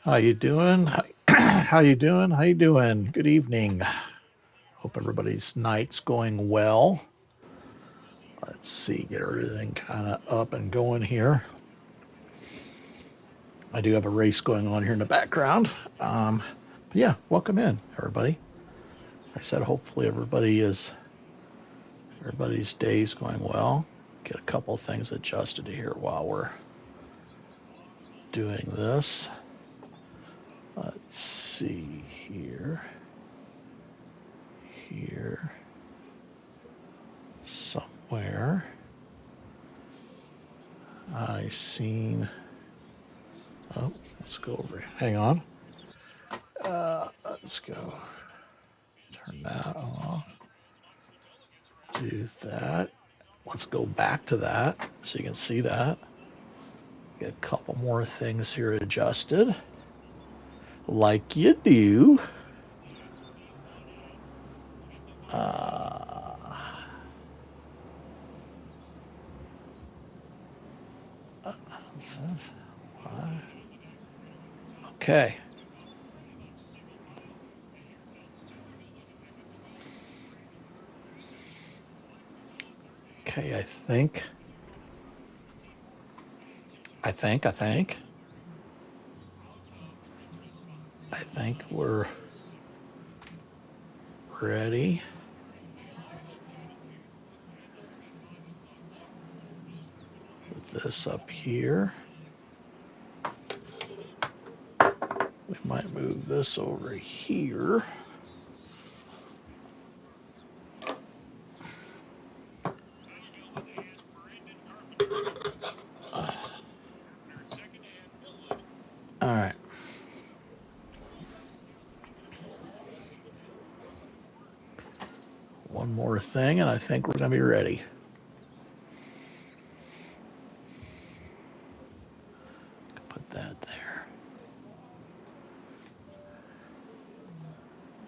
How you doing? How you doing? How you doing? Good evening. Hope everybody's night's going well. Let's see, get everything kind of up and going here. I do have a race going on here in the background. But yeah, welcome in, everybody. I said hopefully everybody's day's going well. Get a couple things adjusted here while we're doing this. Let's see here. Here. Somewhere. I seen. Oh, let's go over. Hang on. Let's go. Turn that off. Do that. Let's go back to that so you can see that. Get a couple more things here adjusted. Like you do. Okay. Okay, I think we're ready. Put this up here. We might move this over here. All right. One more thing, and I think we're going to be ready. Put that there.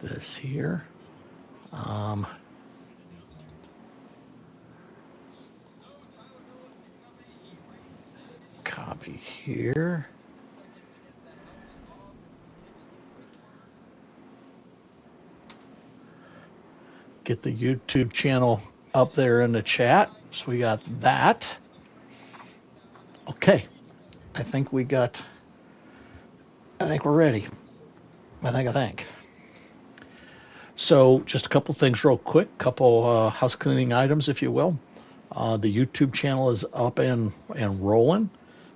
This here. Copy here. Get the YouTube channel up there in the chat. So we got that. Okay. I think we're ready. I think. So just a couple things real quick, couple house cleaning items, if you will. The YouTube channel is up and rolling.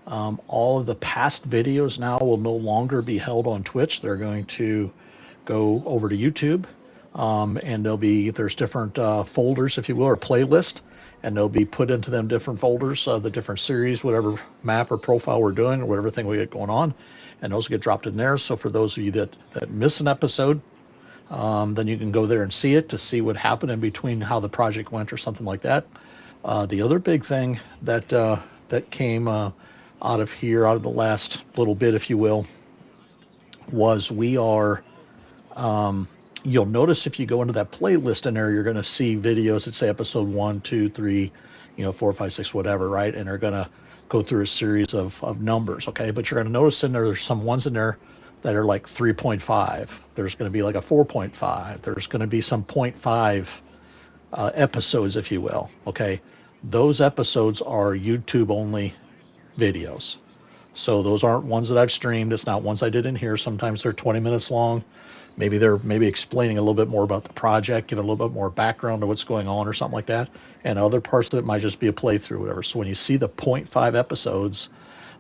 All of the past videos now will no longer be held on Twitch. They're going to go over to YouTube. And there's different folders, if you will, or playlist, and they'll be put into them different folders, the different series, whatever map or profile we're doing, or whatever thing we get going on, and those get dropped in there. So for those of you that miss an episode, then you can go there and see it to see what happened in between, how the project went or something like that. The other big thing that came out of the last little bit, if you will, was we are you'll notice if you go into that playlist in there, you're going to see videos that say episode 1, 2, 3, 4, 5, 6, whatever, right? And they're going to go through a series of numbers, okay? But you're going to notice there's some ones in there that are like 3.5. There's going to be like a 4.5. There's going to be some 0.5 episodes, if you will, okay? Those episodes are YouTube only videos. So those aren't ones that I've streamed. It's not ones I did in here. Sometimes they're 20 minutes long. Maybe they're explaining a little bit more about the project, give a little bit more background to what's going on or something like that. And other parts of it might just be a playthrough, whatever. So when you see the 0.5 episodes,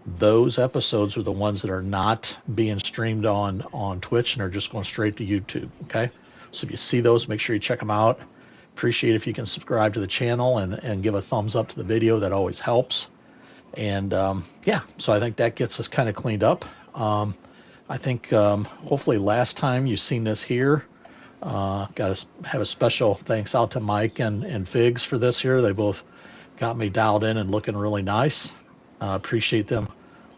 those episodes are the ones that are not being streamed on Twitch and are just going straight to YouTube, okay? So if you see those, make sure you check them out. Appreciate if you can subscribe to the channel and give a thumbs up to the video. That always helps. And yeah, so I think that gets us kind of cleaned up. I think hopefully last time you've seen this here. Got to have a special thanks out to Mike and Figs for this here. They both got me dialed in and looking really nice. Appreciate them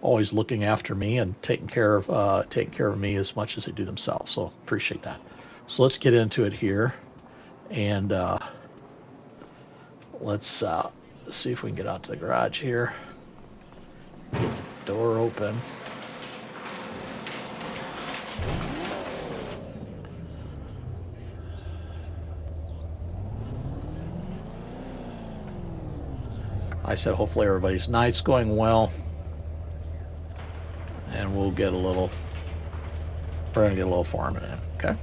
always looking after me and taking care of me as much as they do themselves. So appreciate that. So let's get into it here, and let's see if we can get out to the garage here. Get the door open. I said hopefully everybody's night's going well, and we'll get a little. We're gonna get a little farming in. Okay.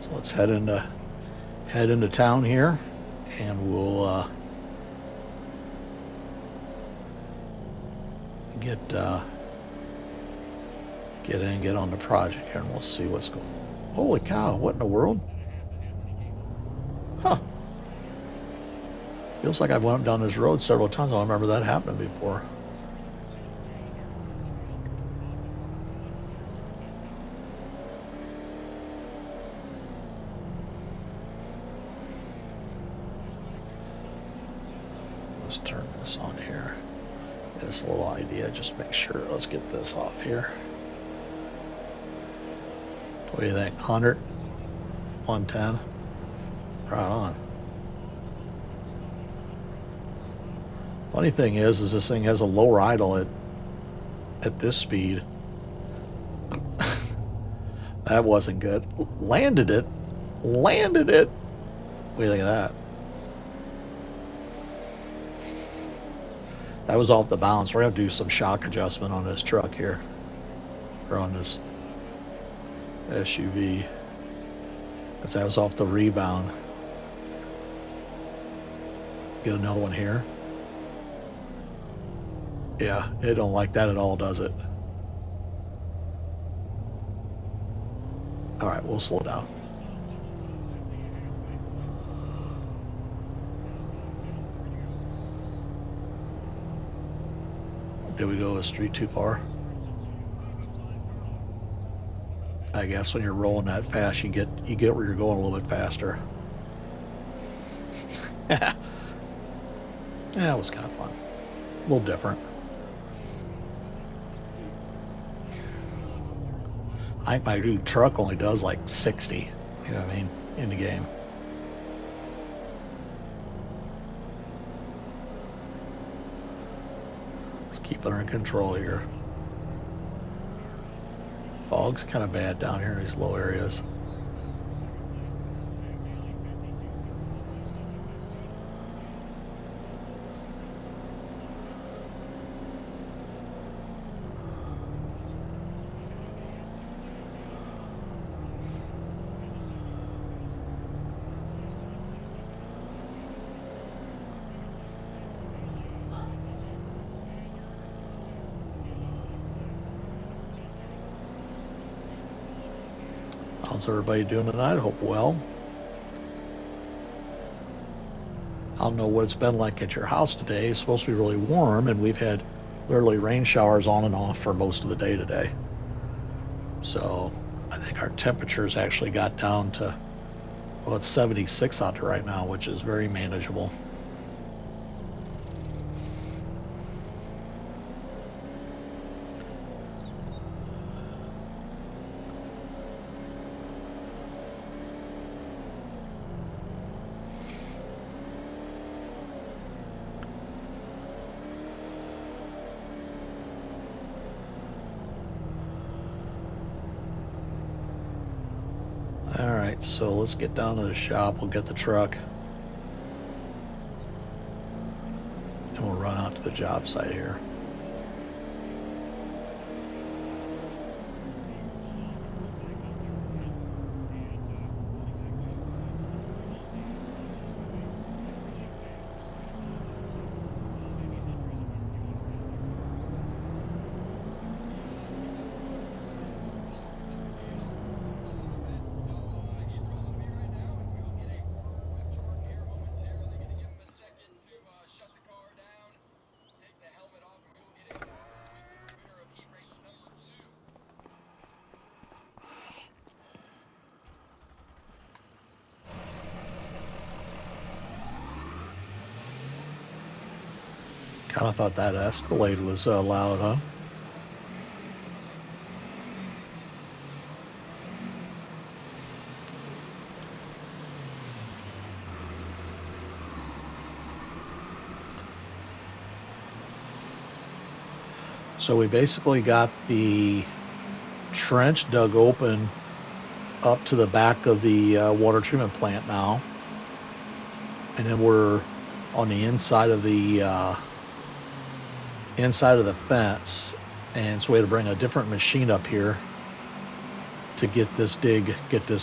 So let's head into town here, and we'll get get on the project here, and we'll see what's going. Holy cow! What in the world? Huh? Feels like I've went down this road several times. I don't remember that happening before. Let's turn this on here. This little idea. Just make sure. Let's get this off here. What do you think? 100, 110. Right on. Funny thing is this thing has a lower idle at this speed. That wasn't good. Landed it. Landed it. What do you think of that? That was off the balance. We're going to do some shock adjustment on this truck here. Or on this SUV. Because that was off the rebound. Get another one here. Yeah, it don't like that at all, does it? All right, we'll slow down. Did we go a street too far? I guess when you're rolling that fast, you get where you're going a little bit faster. Yeah, it was kind of fun. A little different. I think my new truck only does like 60. You know what I mean? In the game. Let's keep it under control here. Fog's kind of bad down here in these low areas. How's everybody doing tonight? I hope well. I don't know what it's been like at your house today. It's supposed to be really warm, and we've had literally rain showers on and off for most of the day today. So I think our temperatures actually got down to, well, it's 76 out there right now, which is very manageable. All right, so let's get down to the shop. We'll get the truck, and we'll run out to the job site here. Kind of thought that Escalade was loud, huh? So we basically got the trench dug open up to the back of the water treatment plant now. And then we're on the inside of the fence. And so we had to bring a different machine up here to get this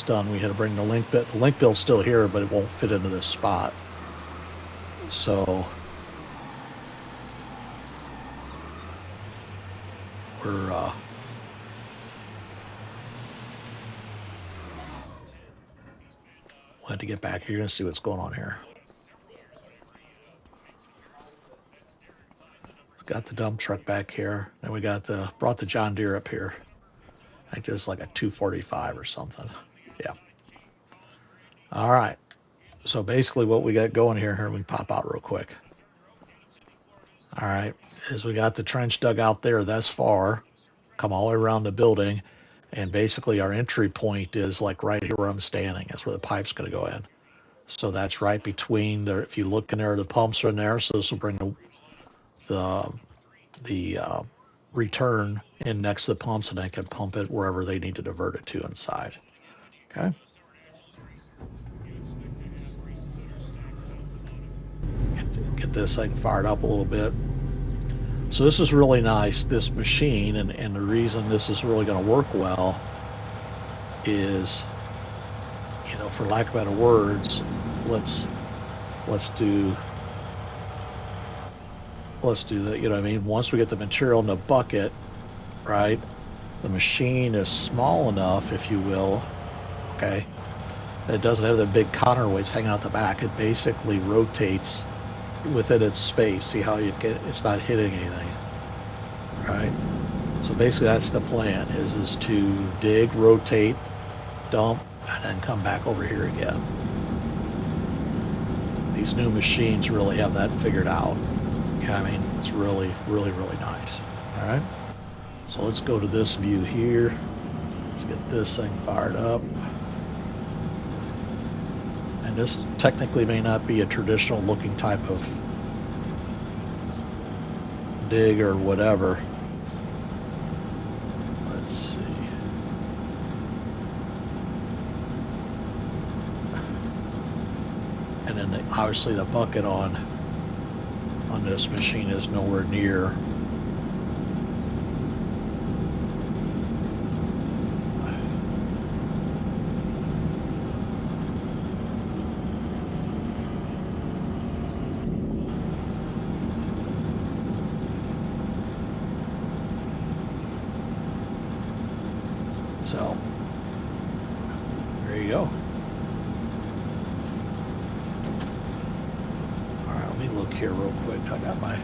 done. We had to bring the link bit. The link bill's still here, but it won't fit into this spot. So we're we'll have to get back here and see what's going on here. Got the dump truck back here. Then we brought the John Deere up here. I think there's like a 245 or something. Yeah. All right. So basically what we got going here we can pop out real quick. All right. Is we got the trench dug out there thus far, come all the way around the building. And basically our entry point is like right here where I'm standing. That's where the pipe's going to go in. So that's right between there. If you look in there, the pumps are in there. So this will bring the return in next to the pumps, and I can pump it wherever they need to divert it to inside. Okay. Get this thing fired up a little bit. So this is really nice, this machine, and the reason this is really going to work well is, for lack of better words, let's do the, you know what I mean? Once we get the material in the bucket, right, the machine is small enough, if you will, okay, that it doesn't have the big counterweights hanging out the back. It basically rotates within its space. See how it's not hitting anything, right? So basically that's the plan, is to dig, rotate, dump, and then come back over here again. These new machines really have that figured out. Yeah, I mean, it's really, really, really nice. All right. So let's go to this view here. Let's get this thing fired up. And this technically may not be a traditional looking type of dig or whatever. Let's see. And then obviously the bucket on this machine is nowhere near. So there you go. All right, let me look here real quick. I got my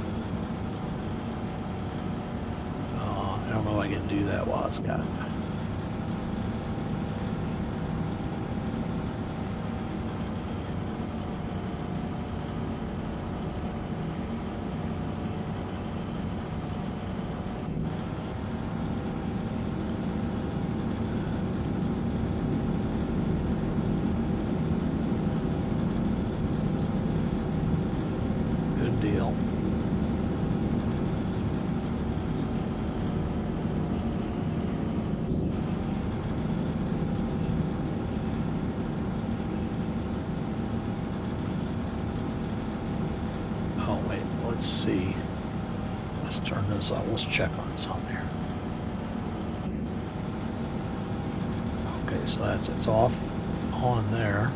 I don't know if I can do that while it's got. Good deal. Oh wait, let's see. Let's turn this off. Let's check on something here. Okay, so it's off on there.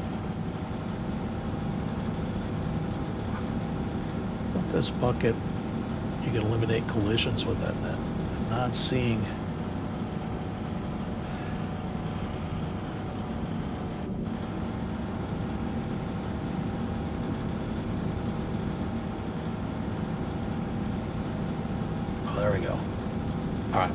With this bucket, you can eliminate collisions with it. I'm not seeing. Oh, there we go. All right.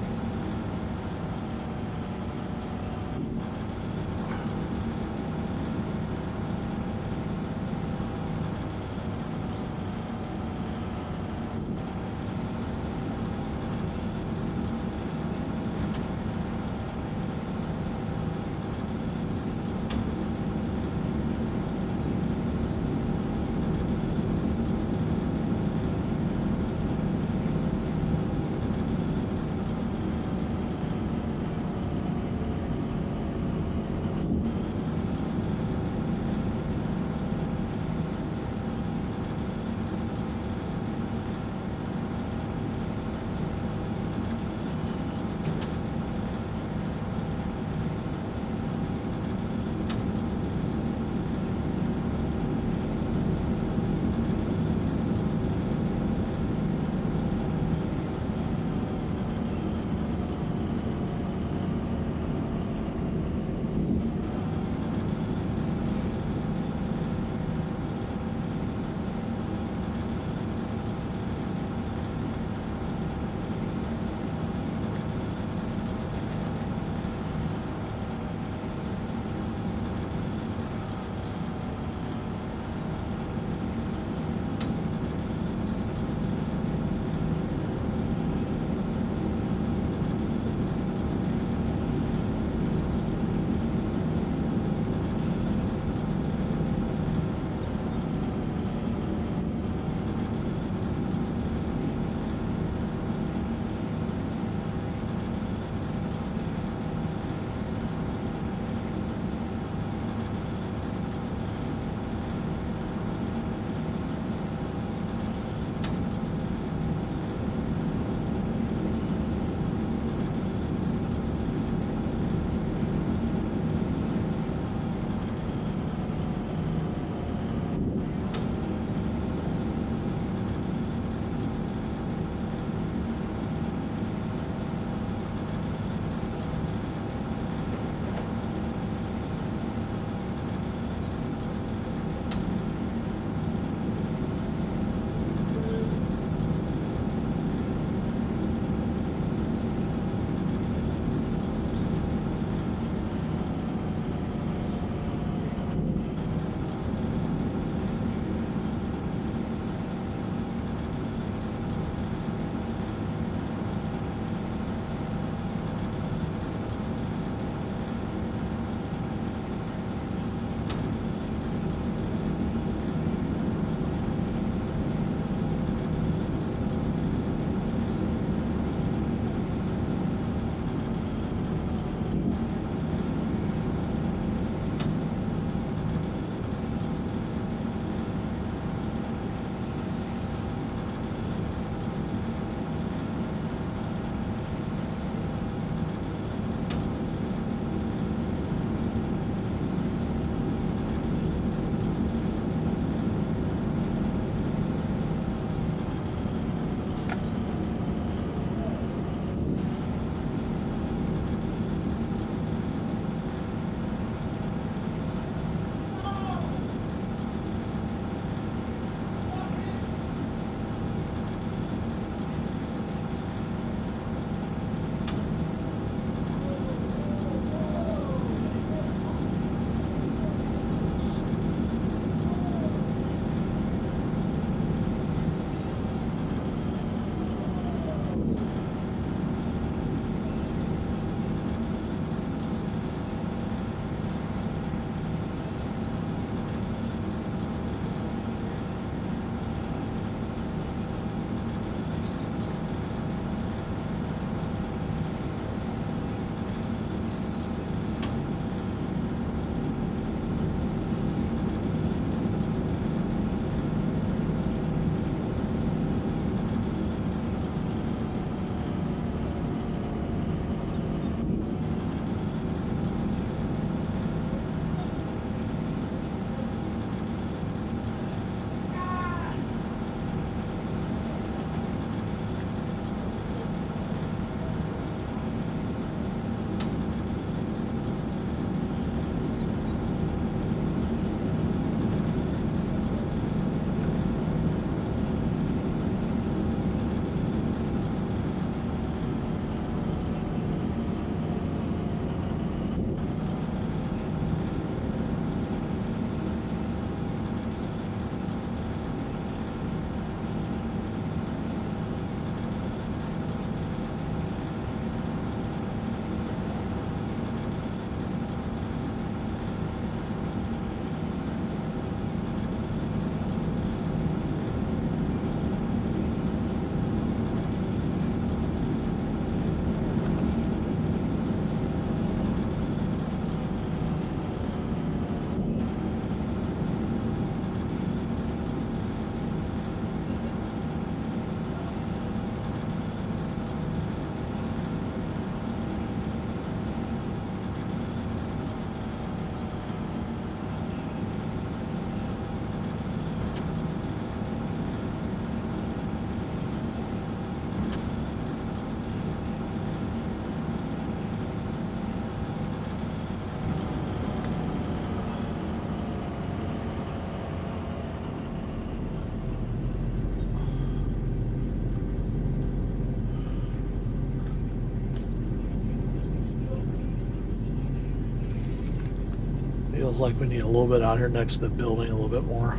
Feels like we need a little bit out here next to the building, a little bit more.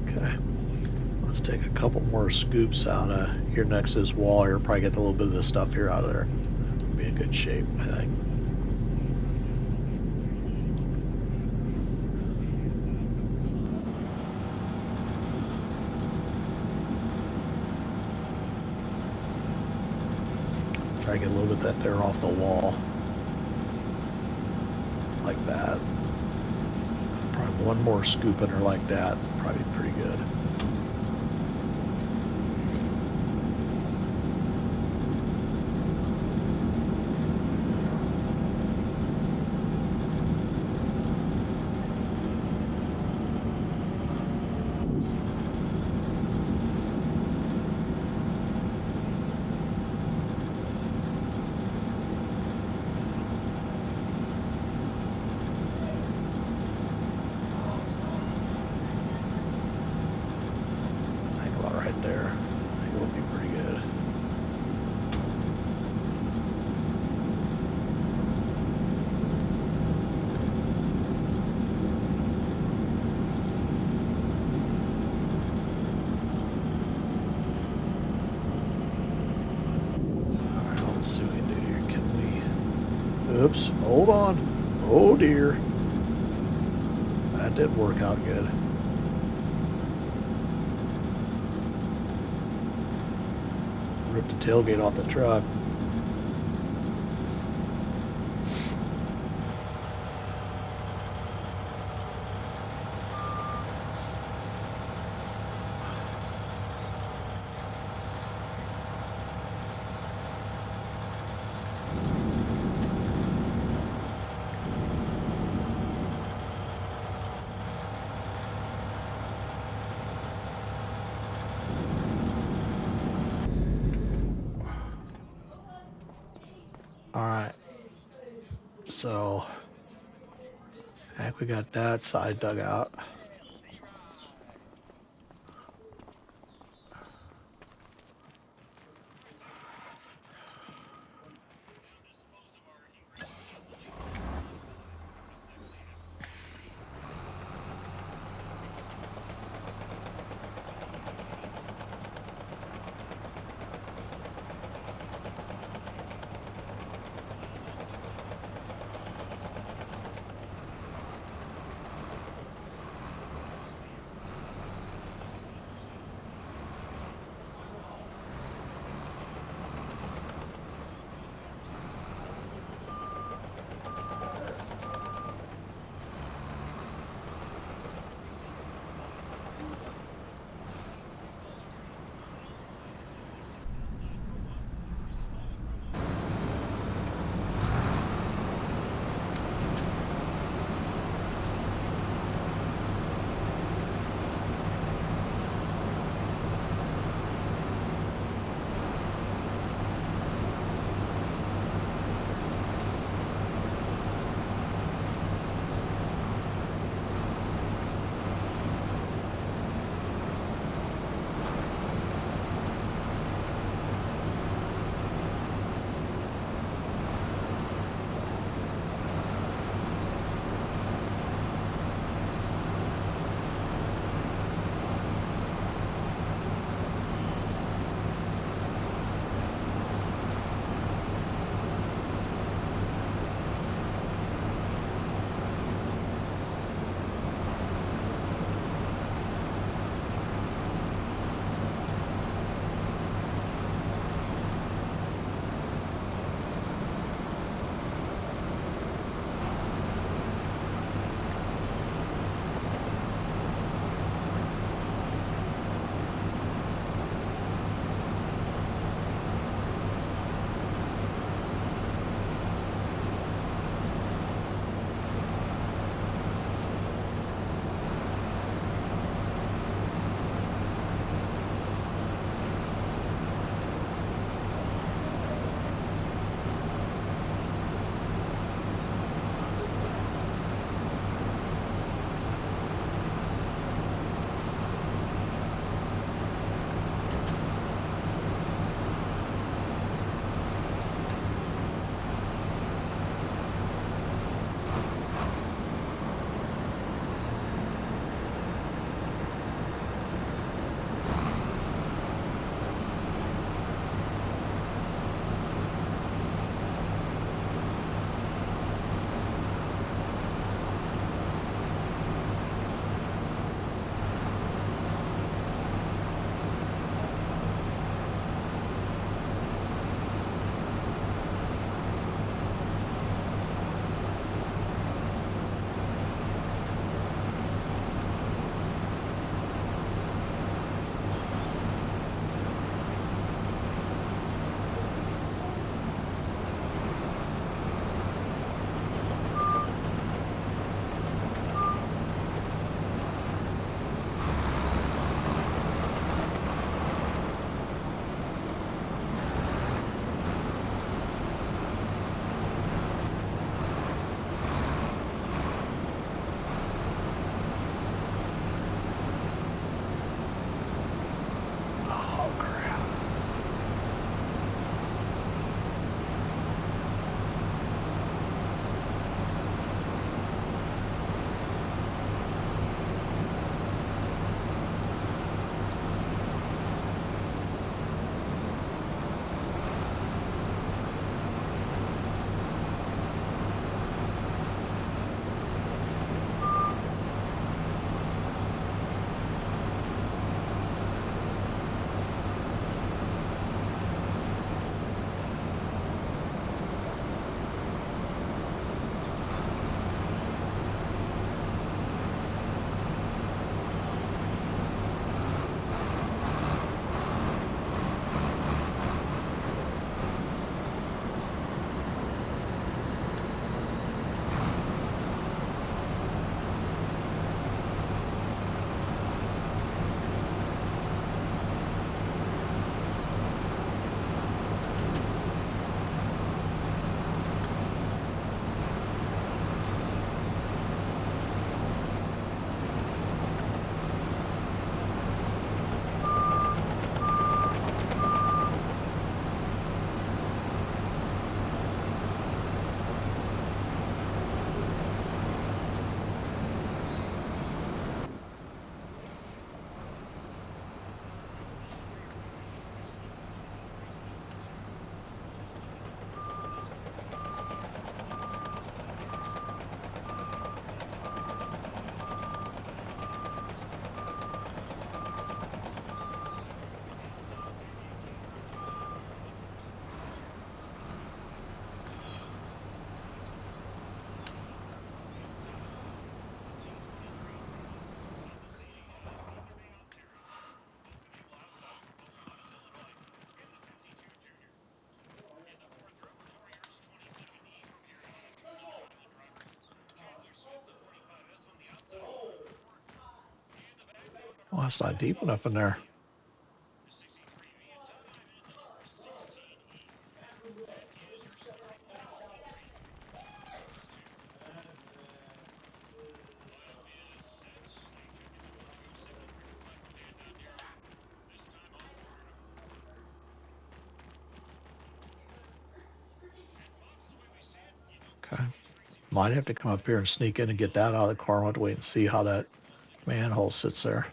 Okay, let's take a couple more scoops out of here next to this wall here. Probably get a little bit of this stuff here out of there. Be in good shape, I think. Try to get a little bit of that there off the wall. Like that. Probably one more scoop in her like that. Probably pretty good. Right there. I think we'll be pretty good. Alright, let's see what we can do here. Can we... Oops, hold on. Oh dear. That didn't work out good. Ripped the tailgate off the truck. Alright. So, I think we got that side dug out. it's not deep enough in there. Okay. Might have to come up here and sneak in and get that out of the car. I'll have to wait and see how that manhole sits there.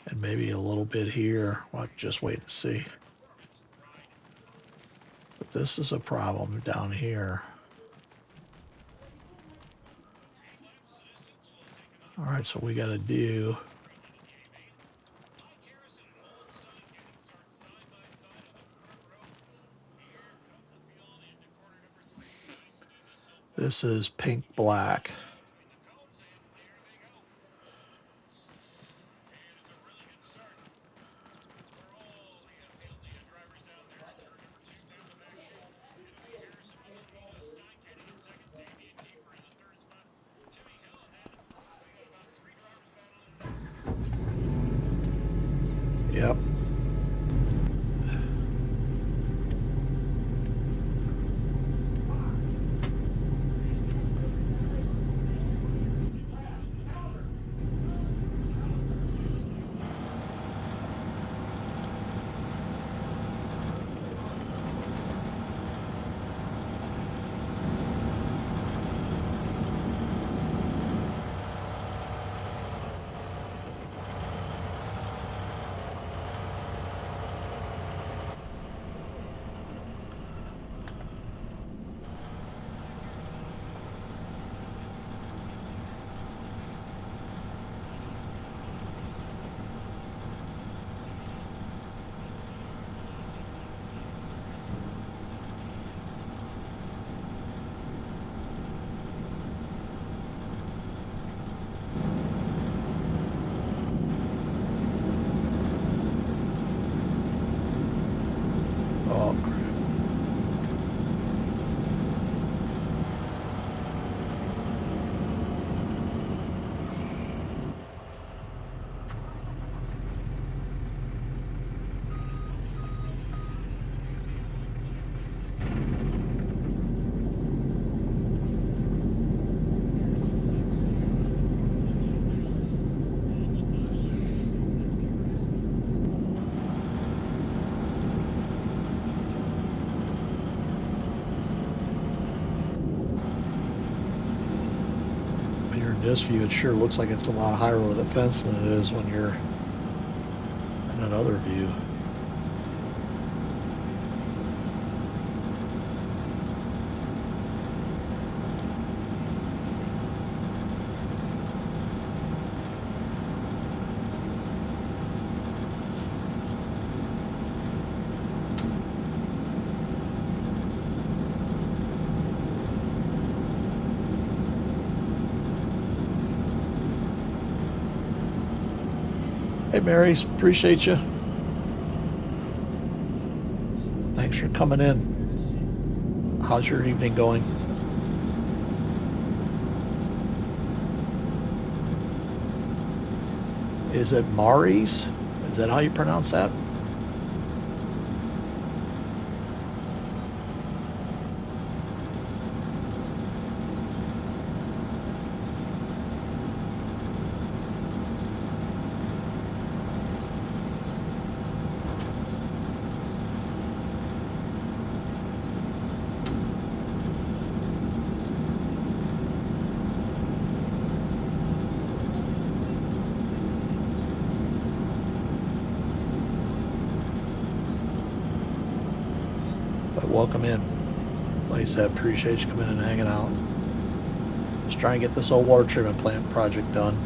And maybe a little bit here. We'll have to just wait and see. But this is a problem down here. All right, so we got to do. This is pink black. Yep. Oh, crap. When you're in this view, it sure looks like it's a lot higher over the fence than it is when you're in that other view. Hey, Mary, appreciate you. Thanks for coming in. How's your evening going? Is it Moraines? Is that how you pronounce that? But welcome in. Like I said, appreciate you coming in and hanging out. Just trying to get this old water treatment plant project done.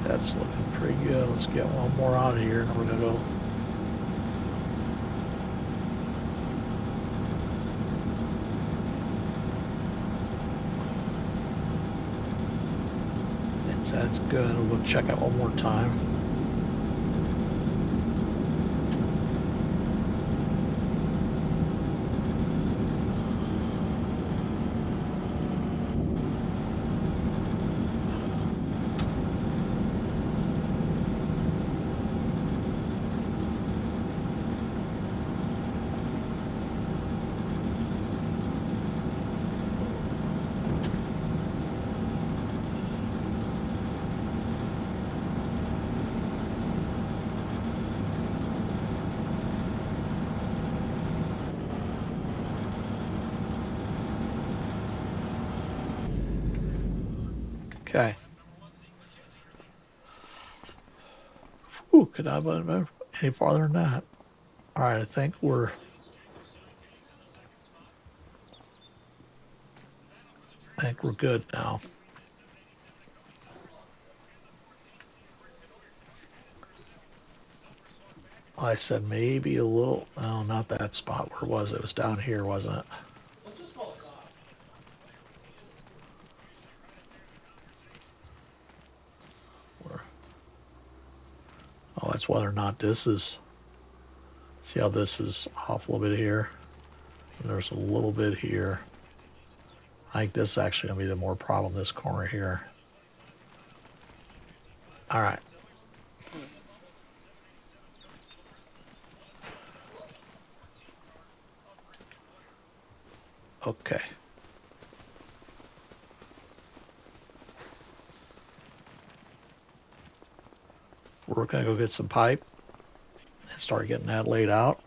That's looking pretty good. Let's get one more out of here and we're going to go. That's good. We'll go check out one more time. Okay. Whew, could I have been any farther than that? All right, I think we're good now. I said maybe a little. Oh, not that spot. Where was it? It was down here, wasn't it? Where, oh, that's whether or not this is. See how this is off a little bit here? And there's a little bit here. I think this is actually going to be the more problem, this corner here. All right. Okay. We're going to go get some pipe and start getting that laid out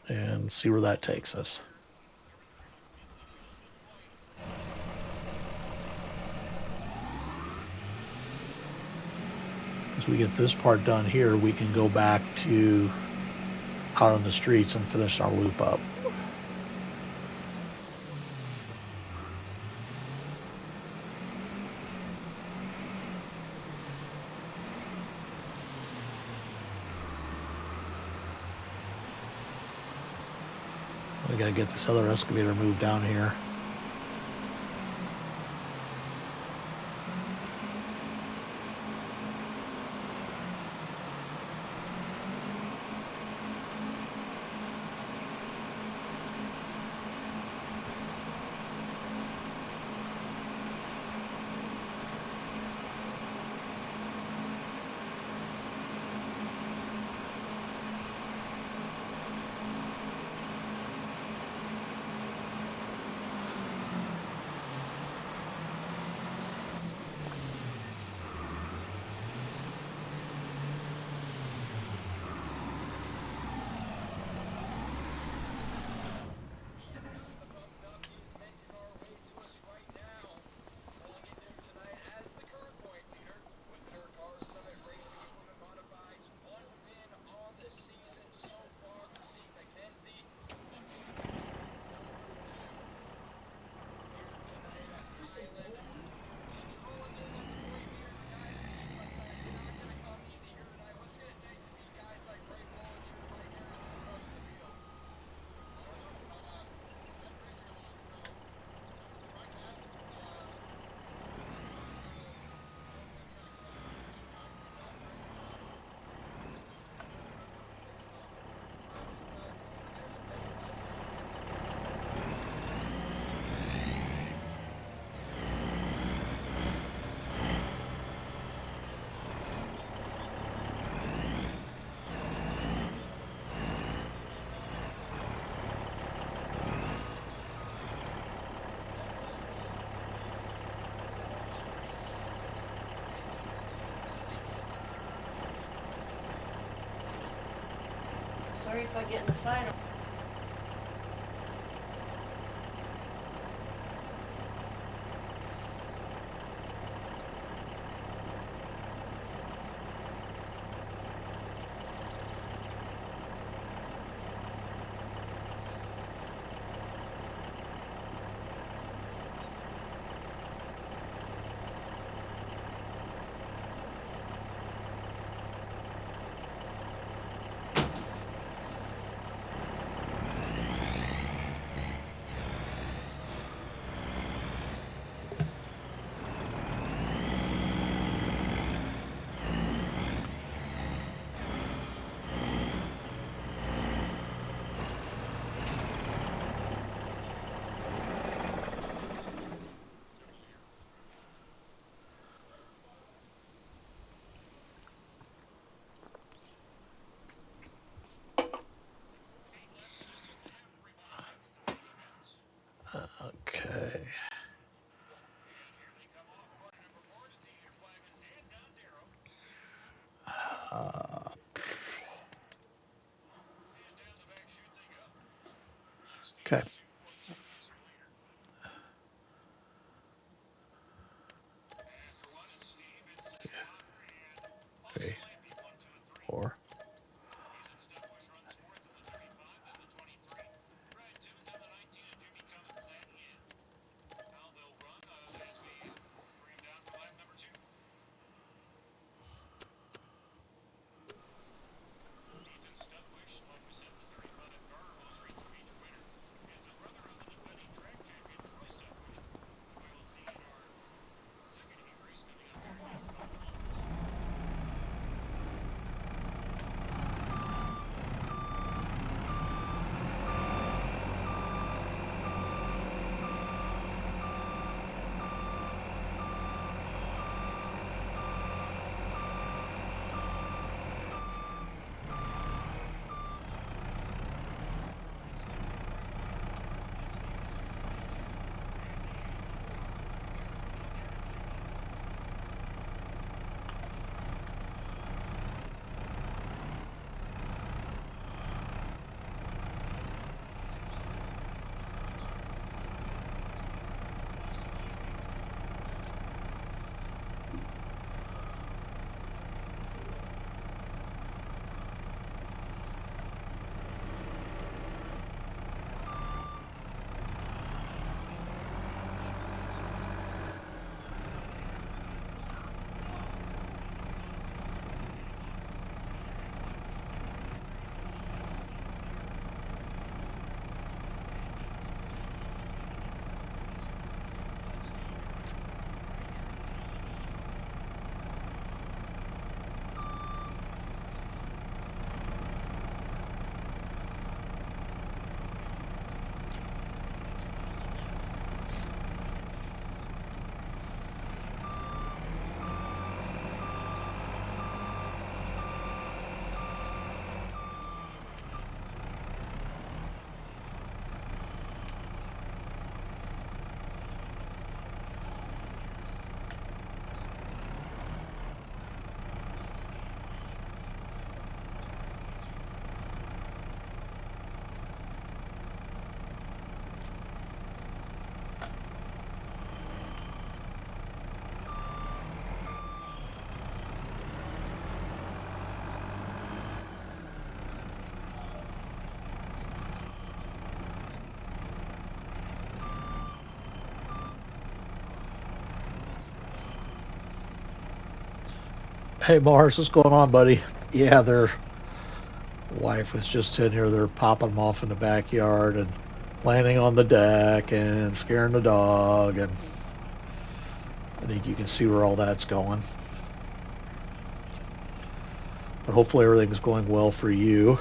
and see where that takes us. As we get this part done here, we can go back to out on the streets and finish our loop up. We got to get this other excavator moved down here. Sorry if I get in the final. Okay. Three, four. Hey Mars, what's going on, buddy? Yeah, their wife was just sitting here. They're popping them off in the backyard and landing on the deck and scaring the dog. And I think you can see where all that's going. But hopefully everything's going well for you.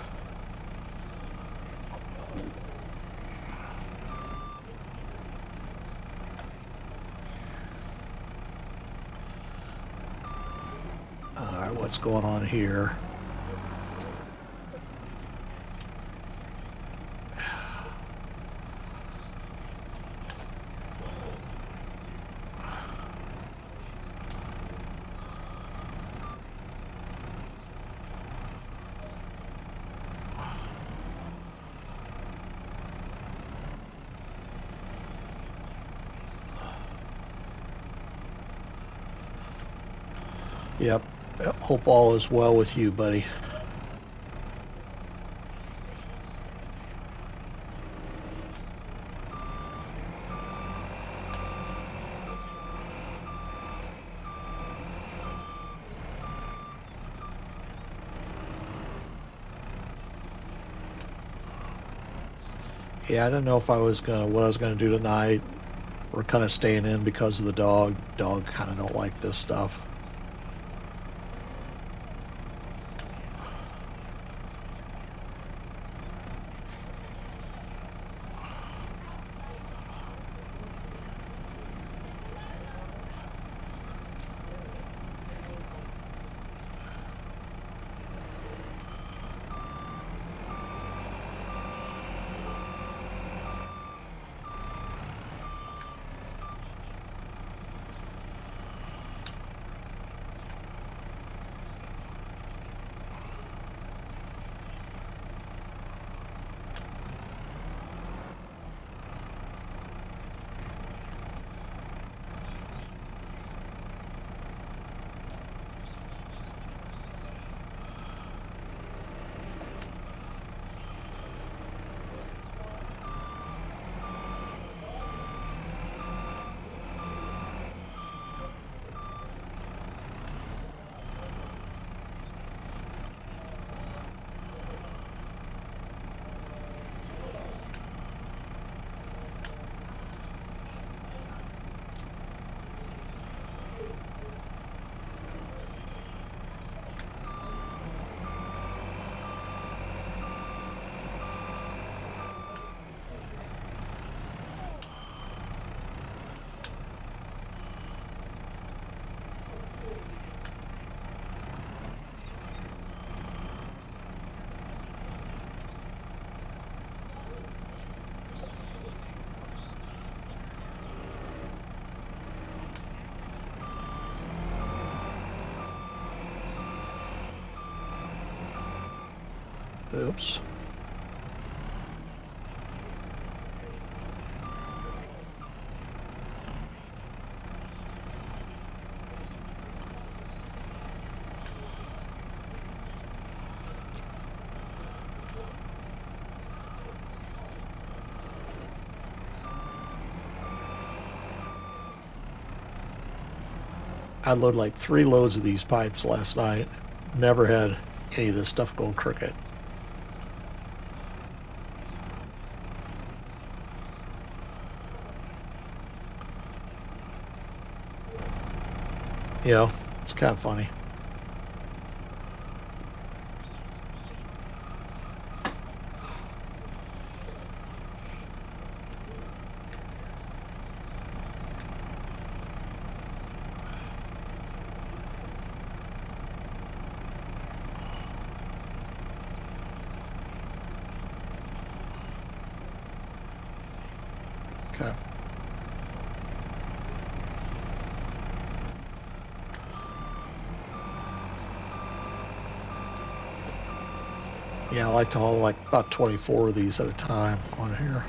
All right, what's going on here? Yep. Hope all is well with you, buddy. Yeah, I didn't know if I was what I was gonna do tonight. We're kind of staying in because of the dog. Dog kind of don't like this stuff. Oops. I loaded like 3 loads of these pipes last night. Never had any of this stuff go crooked. Yeah, it's kind of funny. Okay. Yeah, I like to haul like about 24 of these at a time on here.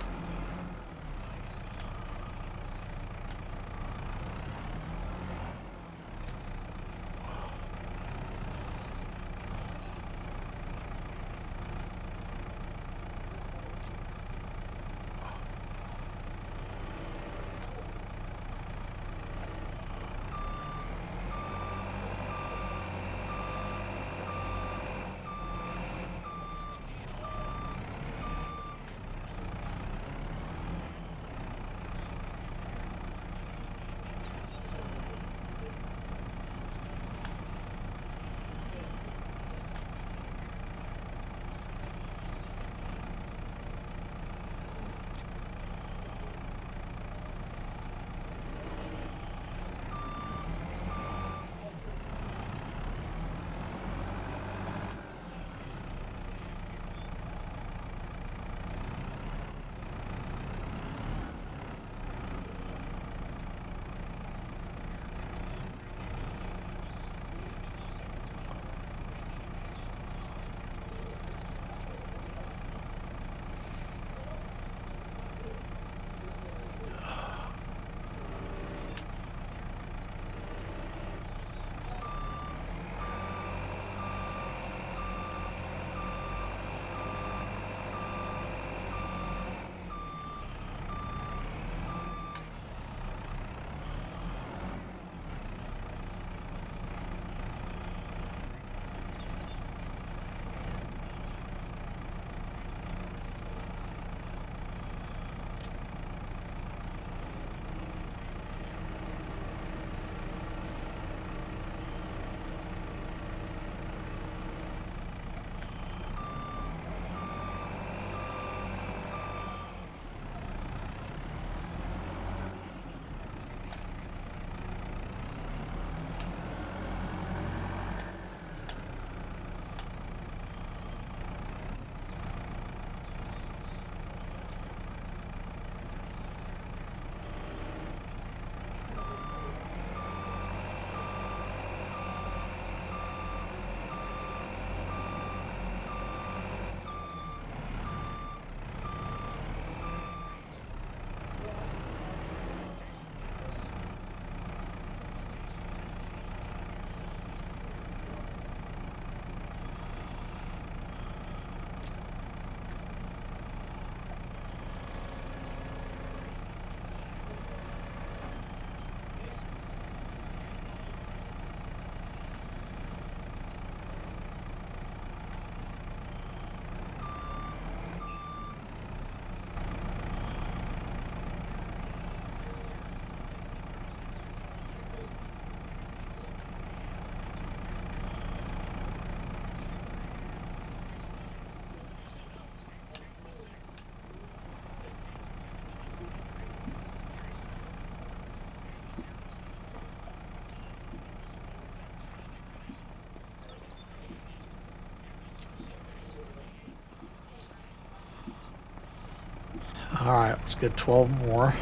All right, let's get 12 more.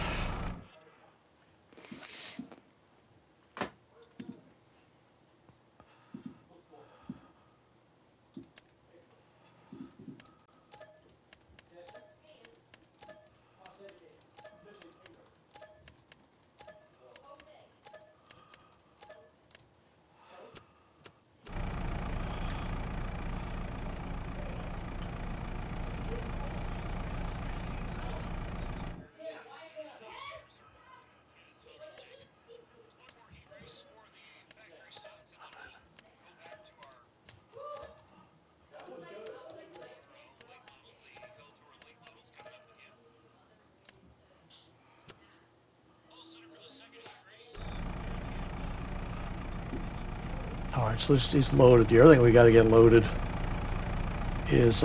All right, so he's loaded. The other thing we got to get loaded is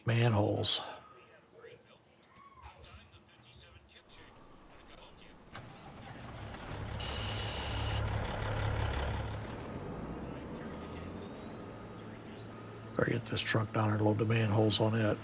manholes. Better get this truck down and load the manholes on it.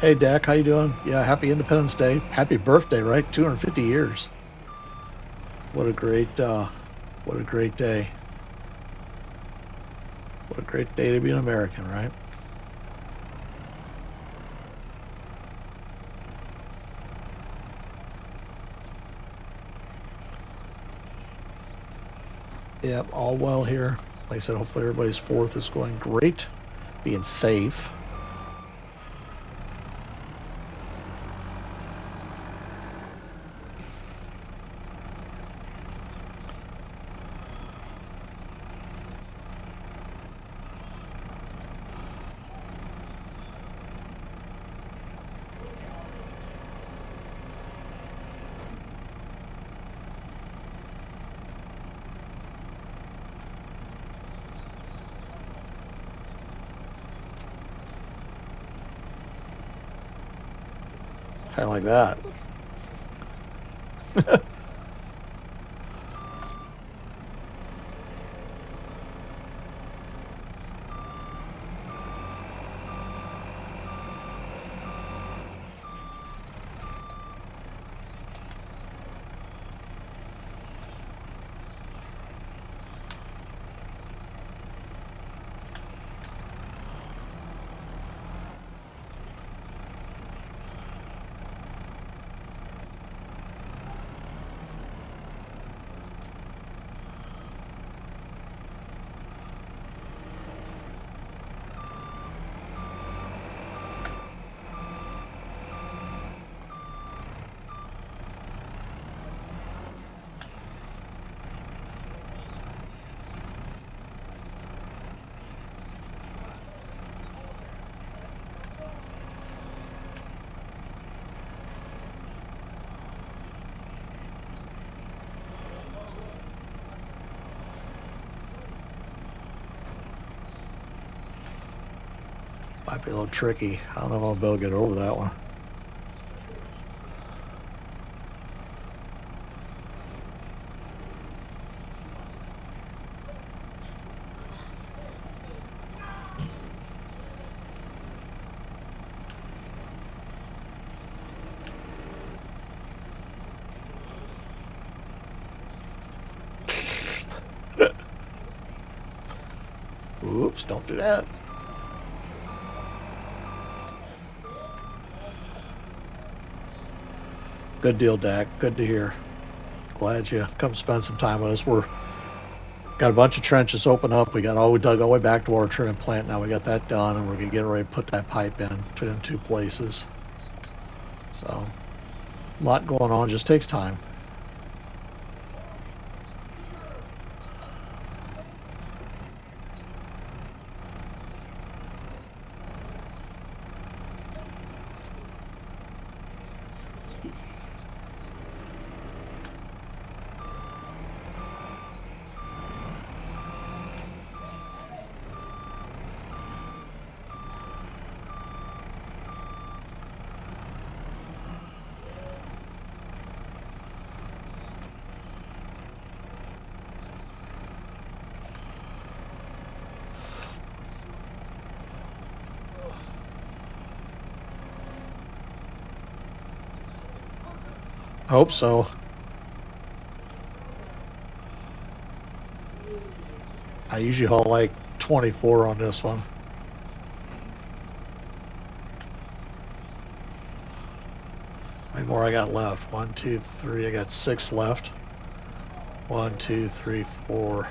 Hey, Dak, how you doing? Yeah, happy Independence Day. Happy birthday, right? 250 years. What a what a great day. What a great day to be an American, right? Yep, all well here. Like I said, hopefully everybody's 4th is going great, being safe. Kind of like that. Might be a little tricky. I don't know if I'll be able to get over that one. Oops, don't do that. Good deal, Dak. Good to hear. Glad you come spend some time with us. We're got a bunch of trenches open up. We dug all the way back to our treatment plant. Now we got that done, and we're gonna get ready to put that pipe in two places. So a lot going on. Just takes time. I hope so. I usually haul like 24 on this one. How many more I got left? 1, 2, 3. I got 6 left. 1, 2, 3, 4.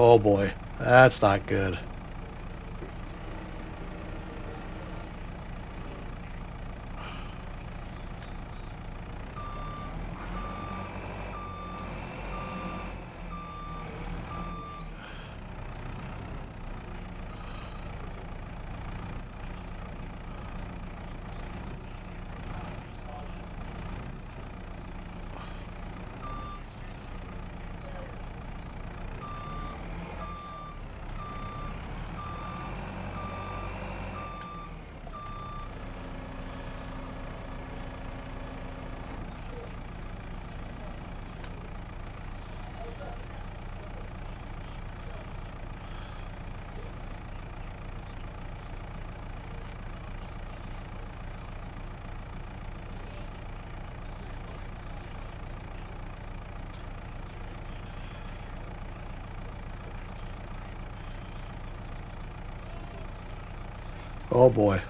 Oh boy, that's not good. Oh boy.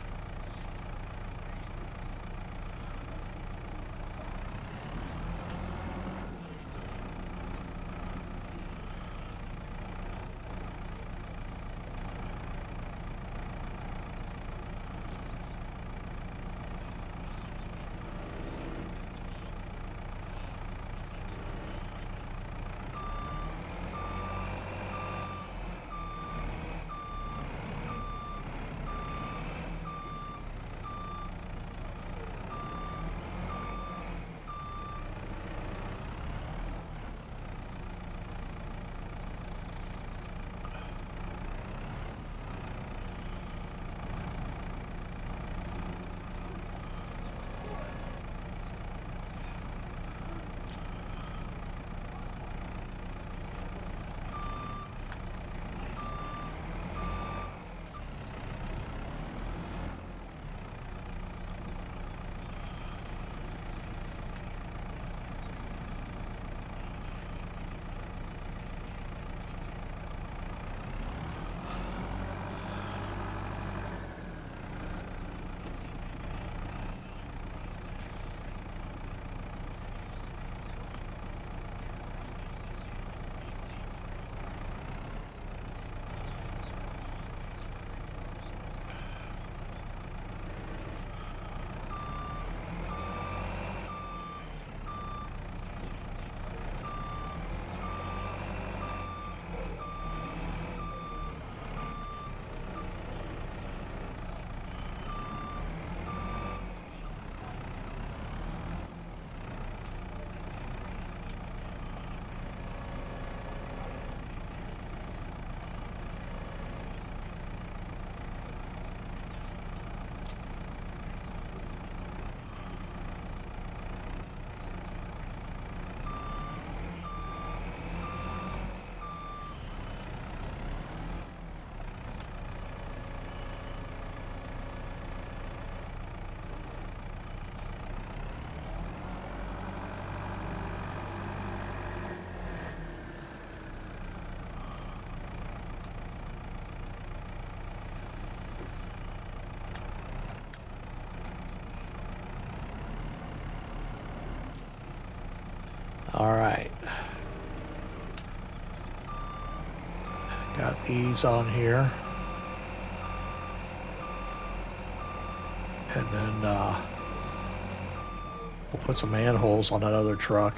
All right. Got these on here. And then we'll put some manholes on that other truck.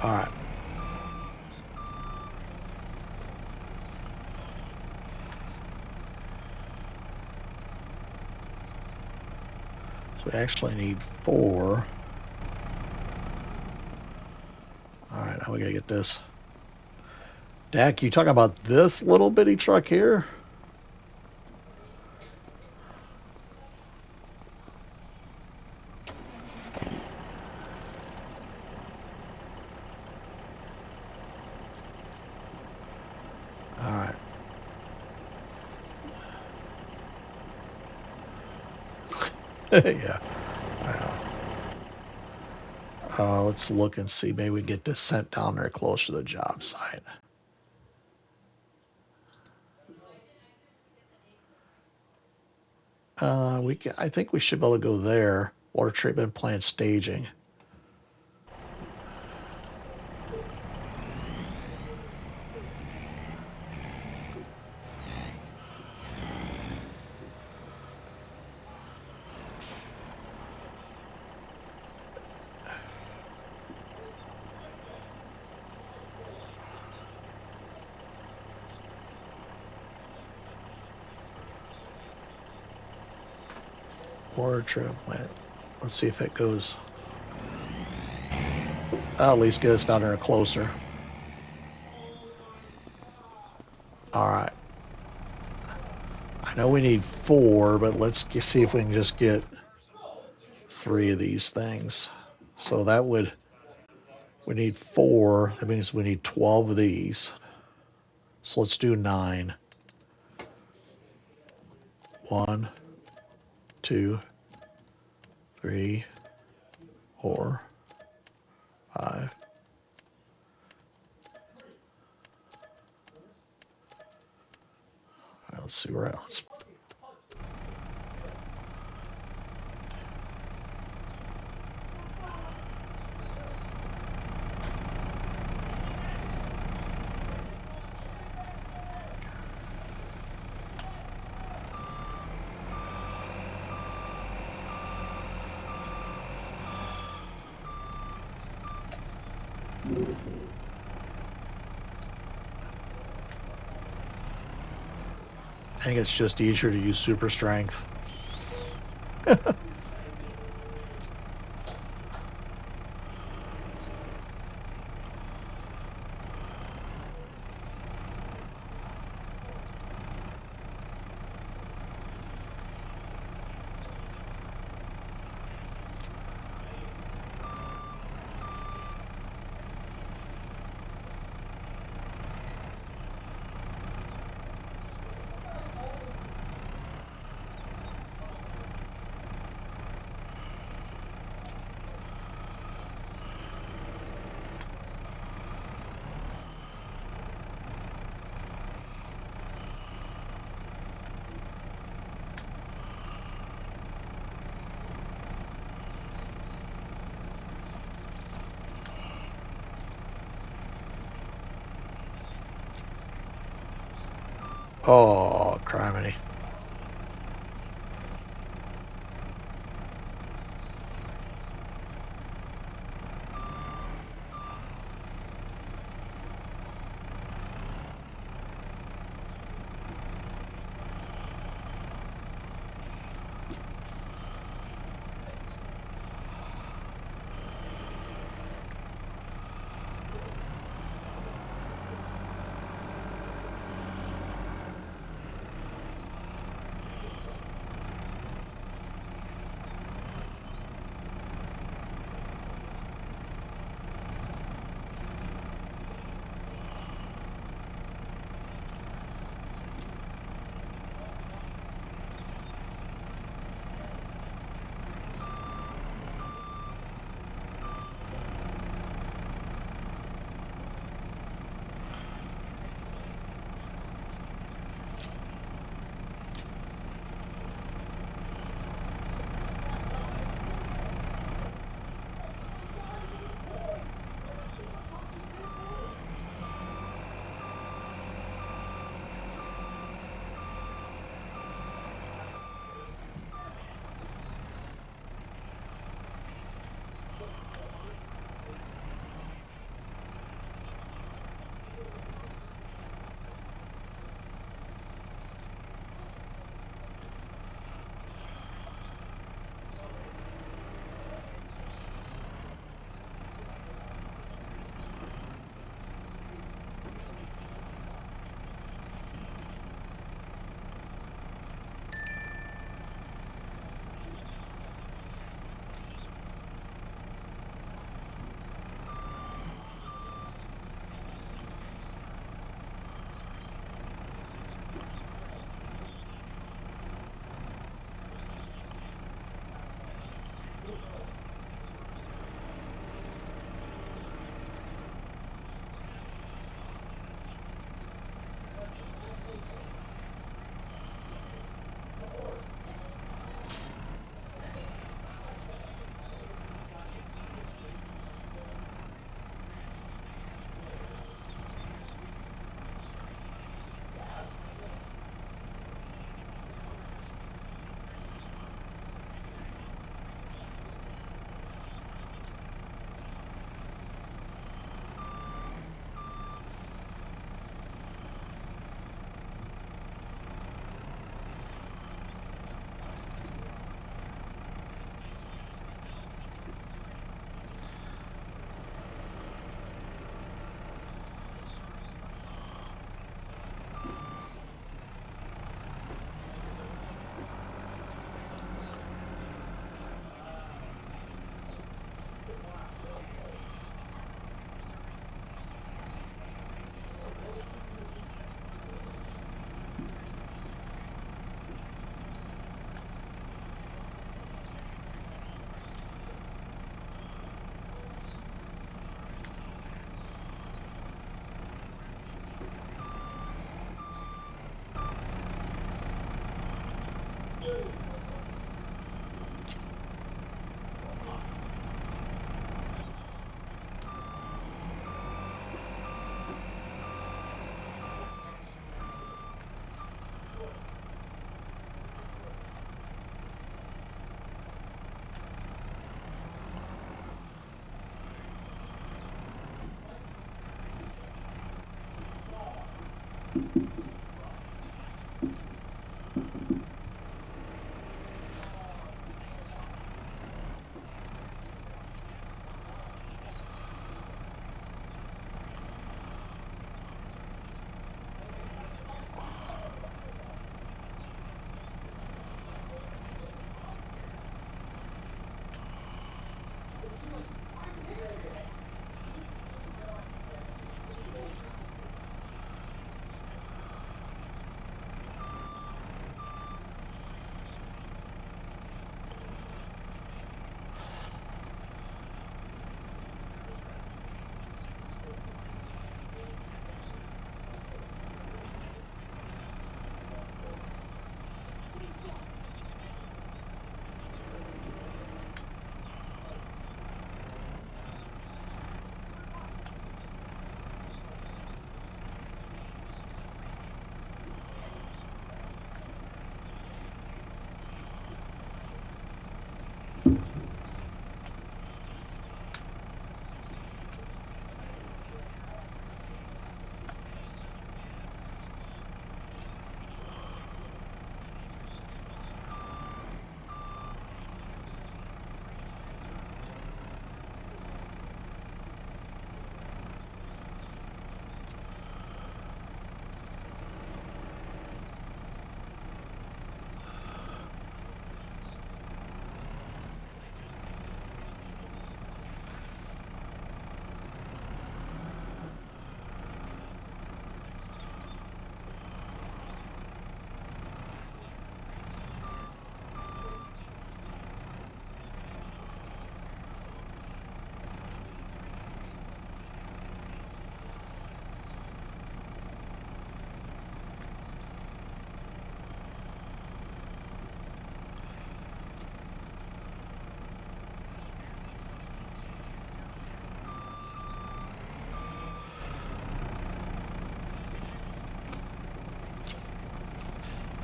All right. So we actually need 4. All right, now we gotta get this. Dak, you talking about this little bitty truck here? All right. Yeah. Let's look and see. Maybe we get this sent down there close to the job site. I think we should be able to go there. Water treatment plant staging. Water treatment plant. Let's see if it goes. I'll at least get us down there closer. All right. I know we need 4, but let's see if we can just get 3 of these things. So that would, we need 4. That means we need 12 of these. So let's do 9. 1, 2, 3, 4, 5. Let's see where else. I think it's just easier to use super strength. Oh, criminy.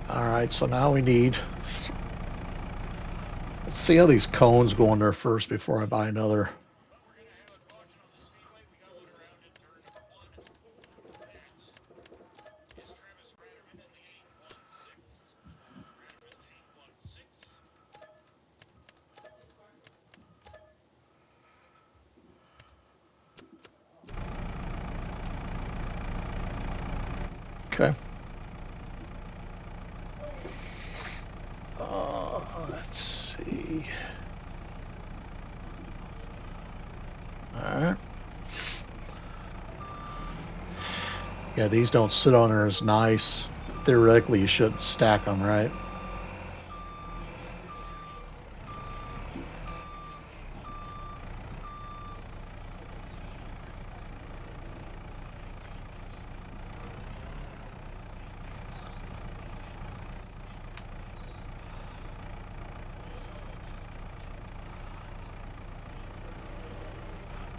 All right, so now we need, let's see how these cones go in there first before I buy another. Okay. Let's see. All right. Yeah, these don't sit on there as nice. Theoretically, you should stack them, right?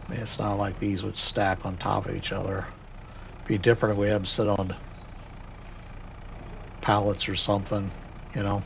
I mean, it's not like these would stack on top of each other. Be different if we had them sit on pallets or something, you know.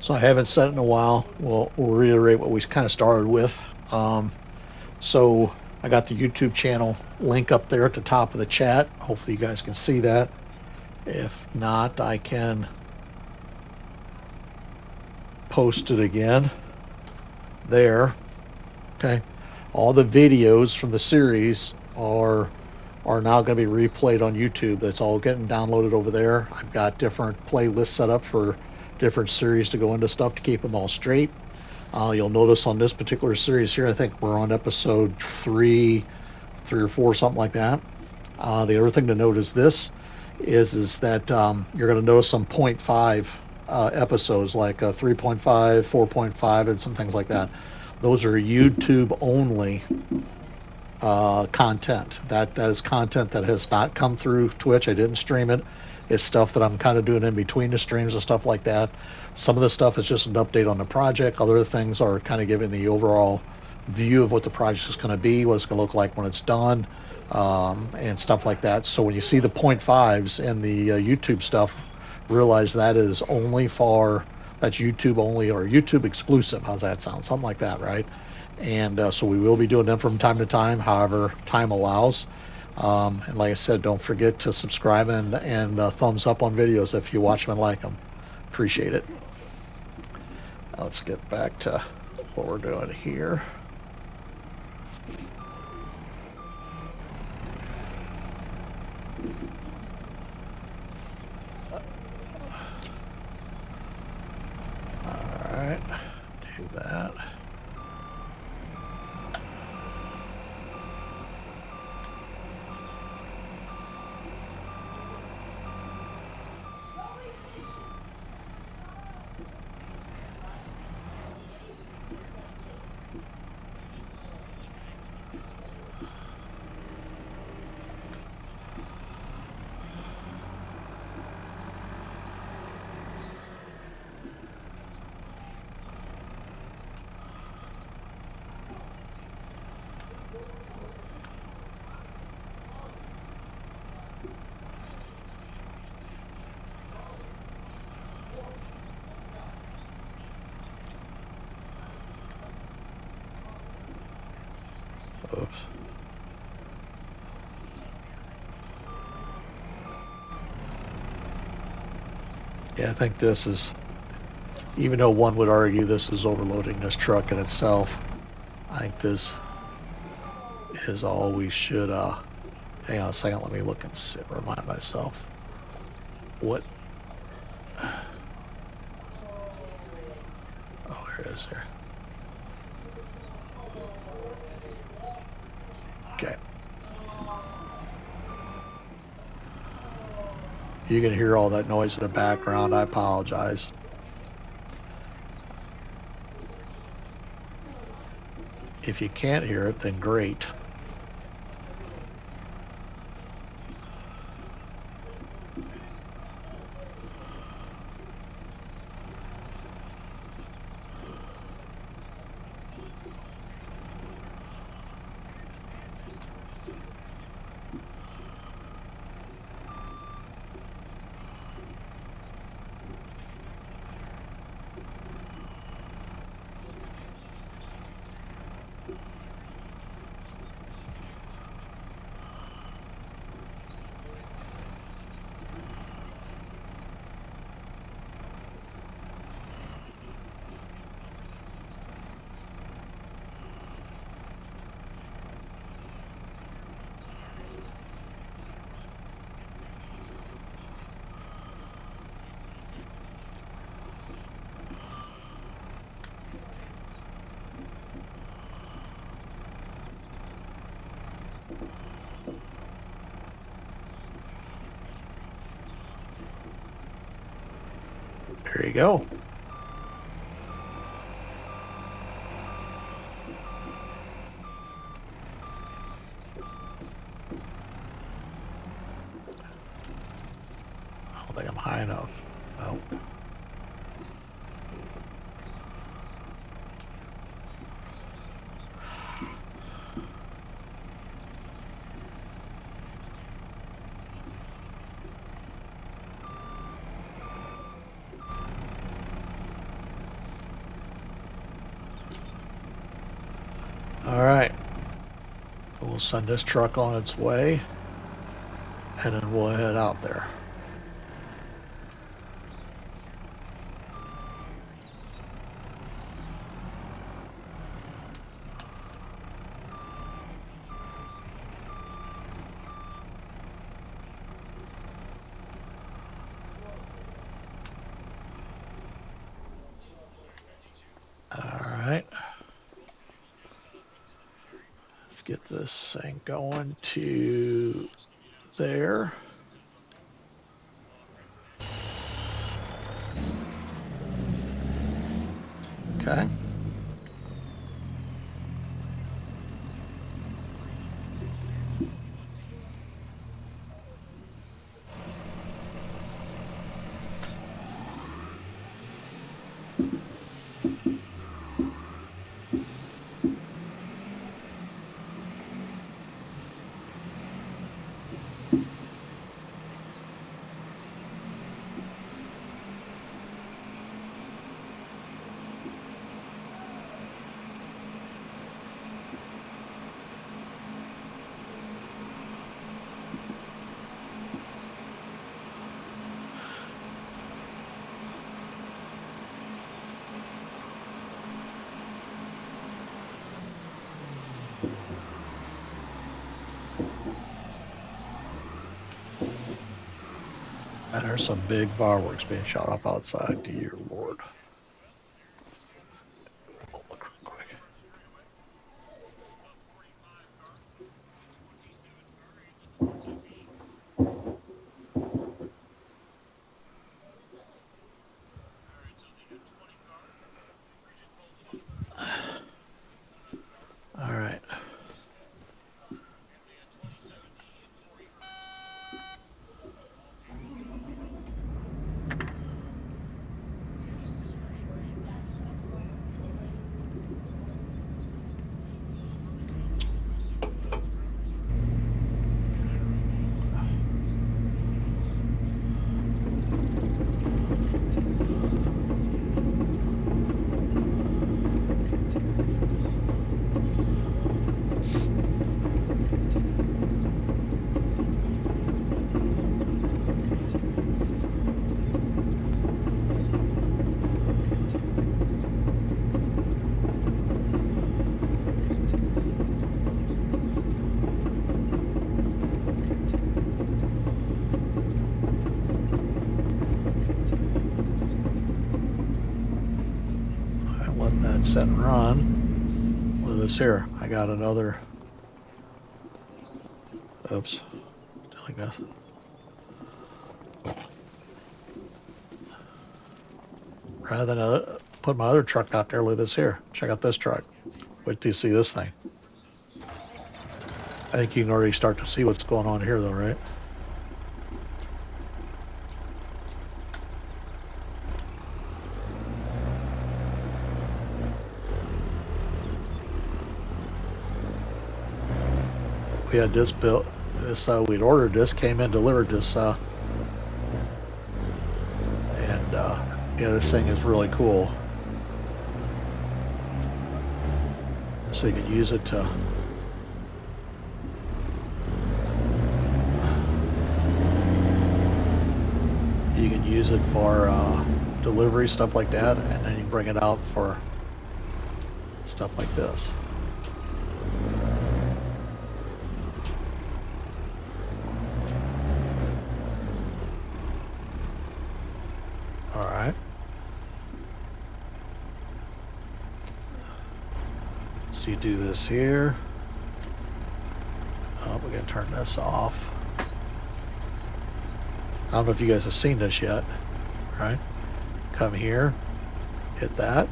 So I haven't said it in a while. We'll reiterate what we kind of started with. So I got the YouTube channel link up there at the top of the chat. Hopefully you guys can see that. If not, I can post it again there. Okay. All the videos from the series are now going to be replayed on YouTube. That's all getting downloaded over there. I've got different playlists set up for different series to go into stuff to keep them all straight. You'll notice on this particular series here, I think we're on episode three or four, something like that. The other thing to note is this, is that you're going to notice some 0.5 episodes, like 3.5, 4.5, and some things like that. Those are YouTube only content. That is content that has not come through Twitch. I didn't stream it. It's stuff that I'm kind of doing in between the streams and stuff like that. Some of the stuff is just an update on the project. Other things are kind of giving the overall view of what the project is going to be, what it's going to look like when it's done, and stuff like that. So when you see the 0.5s in the YouTube stuff, realize that is only that's YouTube only or YouTube exclusive. How's that sound? Something like that, right? And so we will be doing them from time to time, however time allows. And like I said, don't forget to subscribe and thumbs up on videos if you watch them and like them. Appreciate it. Now let's get back to what we're doing here. All right, do that. Oops. Yeah, I think this is, even though one would argue this is overloading this truck in itself, I think this is all we should, hang on a second, let me look and see, remind myself. What? Oh, here it is here. Okay. You can hear all that noise in the background. I apologize. If you can't hear it, then great. There you go. I don't think I'm high enough. Nope. All right. We'll send this truck on its way, and then we'll head out there. All right. Let's get this thing going to there. Okay. And there's some big fireworks being shot off outside. Dear Lord. We'll look real quick. All right. I let that set and run with this here. I got another. Oops. Like this. Rather than put my other truck out there, look at this here. Check out this truck. Wait till you see this thing. I think you can already start to see what's going on here, though, right? We had this built. This we'd ordered this, came in, delivered this, and yeah, this thing is really cool. So you can use it to. You can use it for delivery, stuff like that, and then you can bring it out for stuff like this. All right. So you do this here. Oh, we're going to turn this off. I don't know if you guys have seen this yet. All right. Come here. Hit that.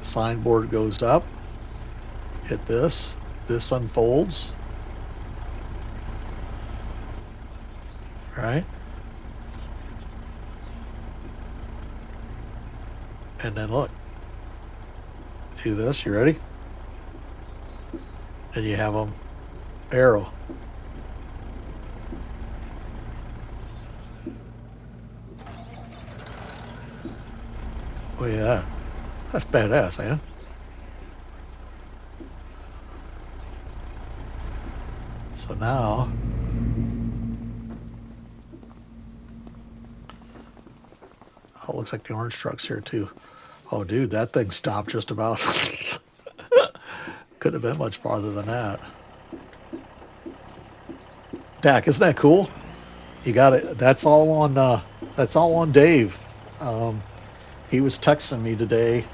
Signboard goes up. Hit this. This unfolds. All right. And then look. Do this. You ready? And you have them arrow. Oh yeah, that's badass, man. So now, oh, it looks like the orange truck's here too. Oh, dude, that thing stopped just about. Couldn't have been much farther than that. Dak, isn't that cool? You got it. That's all on. That's all on Dave. Um, he was texting me today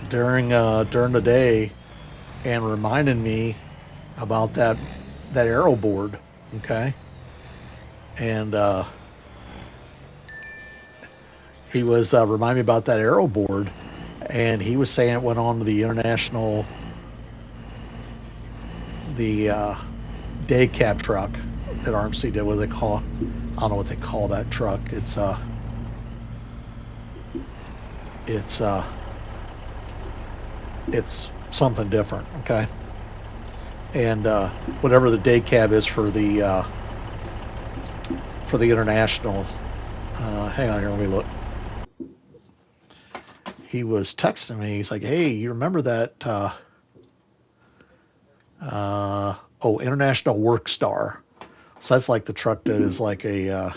during the day and reminding me about that arrow board. Okay, and he was reminding me about that arrow board, and he was saying it went on to the international, the day cab truck that RMC did. What do they call? I don't know what they call that truck. It's it's something different. Okay, and whatever the day cab is for the international. Hang on here, let me look. He was texting me. He's like, "Hey, you remember that? International Work Star." So that's like the truck that is like uh,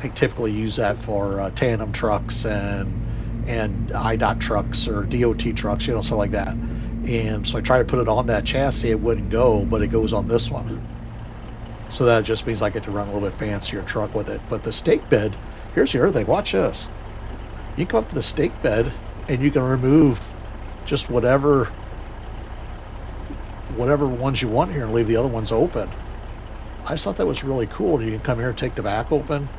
they typically use that for tandem trucks and IDOT trucks or DOT trucks, stuff like that. And so I tried to put it on that chassis, it wouldn't go, but it goes on this one. So that just means I get to run a little bit fancier truck with it. But the stake bed, here's the other thing. Watch this. You come up to the stake bed and you can remove just whatever ones you want here and leave the other ones open. I just thought that was really cool. You can come here and take the back open.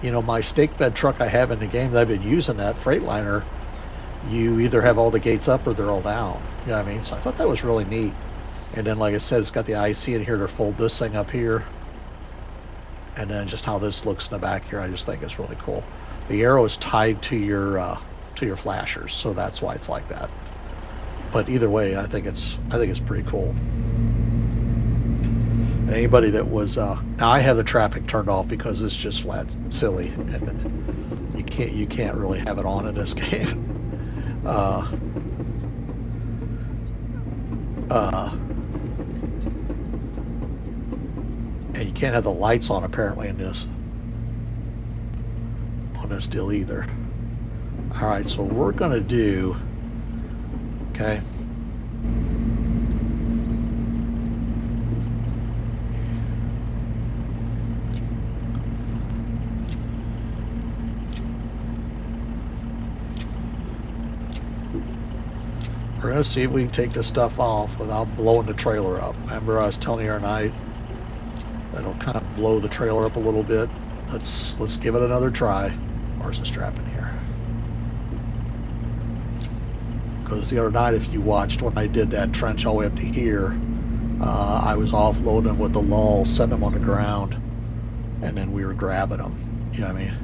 My stake bed truck I have in the game that I've been using, that Freightliner, you either have all the gates up or they're all down. You know what I mean? So I thought that was really neat. And then, like I said, it's got the IC in here to fold this thing up here. And then just how this looks in the back here, I just think is really cool. The arrow is tied to your flashers, so that's why it's like that. But either way, I think it's pretty cool. Anybody that was now I have the traffic turned off because it's just flat silly, and you can't really have it on in this game. Uh, uh, and you can't have the lights on apparently on this deal either. All right, so what we're gonna do, okay. We're gonna see if we can take this stuff off without blowing the trailer up. Remember I was telling you tonight that'll kind of blow the trailer up a little bit. Let's give it another try. Where's the strap in here? Because the other night, if you watched when I did that trench all the way up to here, I was offloading them with the lull, setting them on the ground, and then we were grabbing them. You know what I mean?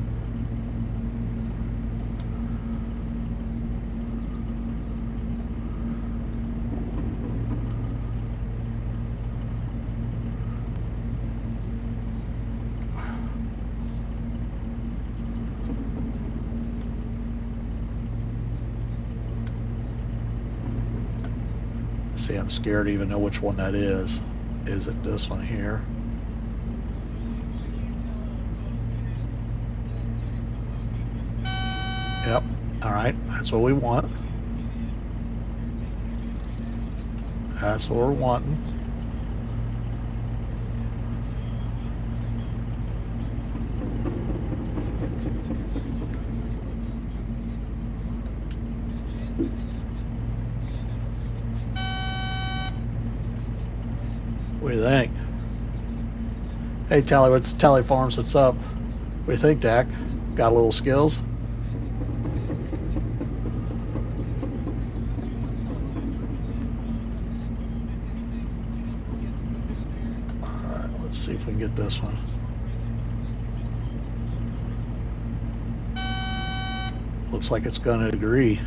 See, I'm scared to even know which one that is. Is it this one here? Yep. All right. That's what we want. That's what we're wanting. What do you think? Hey, Tally Farms, what's up? What do you think, Dak? Got a little skills? All right, let's see if we can get this one. Looks like it's going to agree.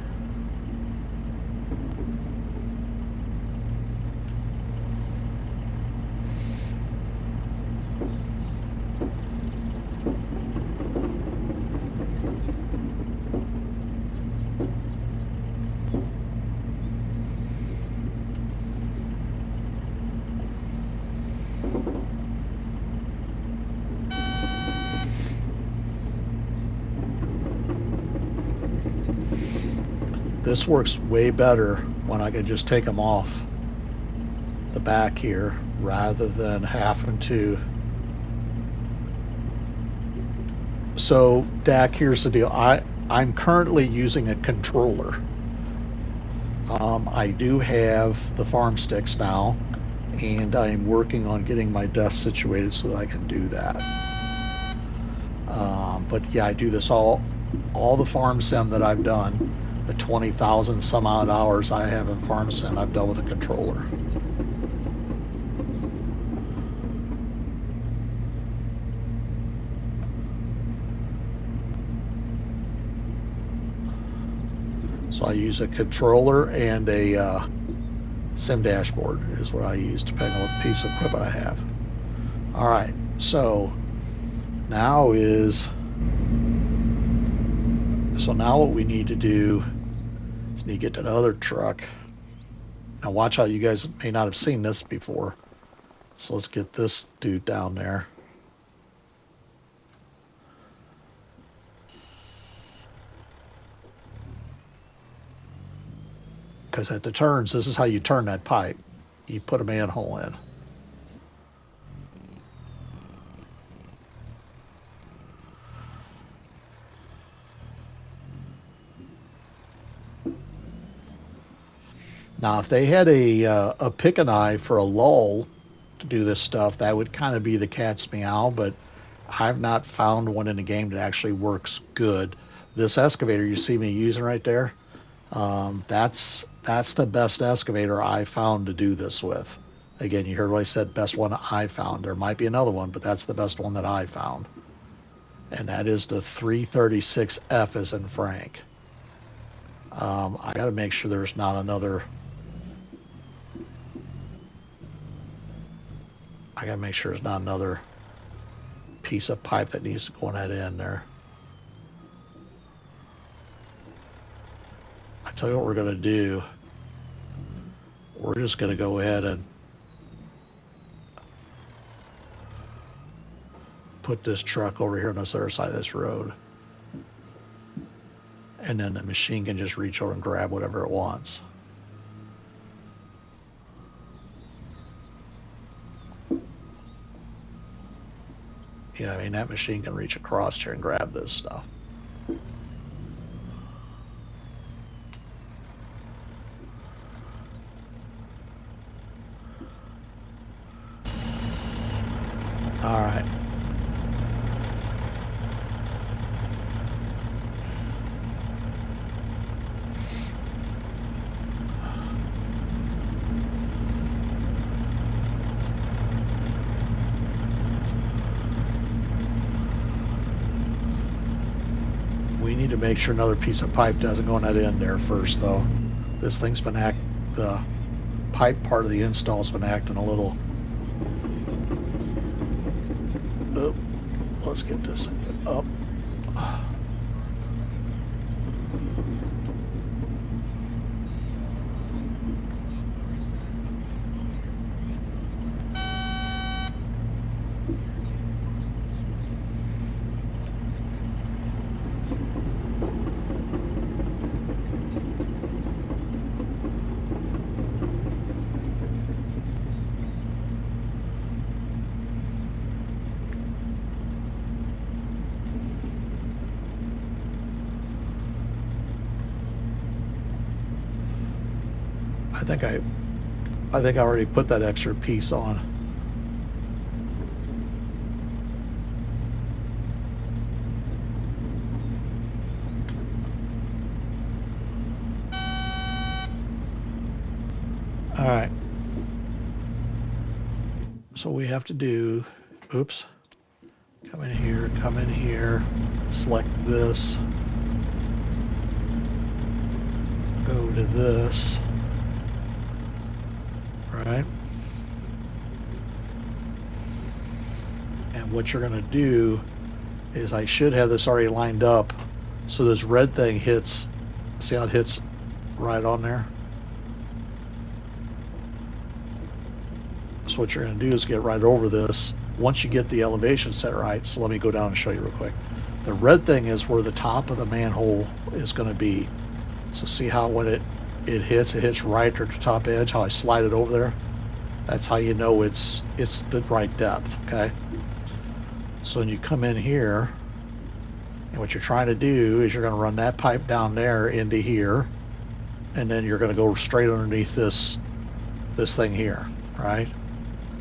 This works way better when I can just take them off the back here rather than having to. So Dak, here's the deal. I'm currently using a controller. I do have the farm sticks now, and I'm working on getting my desk situated so that I can do that. But yeah, I do this all the farm sim that I've done, the 20,000 some odd hours I have in farm sim, I've done with a controller. So I use a controller and a sim dashboard is what I use depending on what piece of equipment I have. All right, so now what we need to do is need to get to another truck. Now watch out, you guys may not have seen this before. So let's get this dude down there. Because at the turns, this is how you turn that pipe. You put a manhole in. Now, if they had a pick and eye for a lull to do this stuff, that would kind of be the cat's meow, but I've not found one in the game that actually works good. This excavator you see me using right there, that's the best excavator I found to do this with. Again, you heard what I said, best one I found. There might be another one, but that's the best one that I found. And that is the 336F as in Frank. I got to make sure there's not another. I got to make sure there's not another piece of pipe that needs to go in that end there. I tell you what we're going to do. We're just going to go ahead and put this truck over here on this other side of this road. And then the machine can just reach over and grab whatever it wants. Yeah, I mean, that machine can reach across here and grab this stuff. All right. We need to make sure another piece of pipe doesn't go in that end there first, though. This thing's been the pipe part of the install's been acting a little. Oh, let's get this up. I think I already put that extra piece on. All right. So we have to do, oops, come in here, select this, go to this, right? And what you're going to do is I should have this already lined up. So this red thing hits, see how it hits right on there? So what you're going to do is get right over this. Once you get the elevation set right, so let me go down and show you real quick. The red thing is where the top of the manhole is going to be. So see how when it hits right at the top edge, how I slide it over there? That's how you know it's the right depth, okay? So when you come in here, and what you're trying to do is you're going to run that pipe down there into here, and then you're going to go straight underneath this thing here, right?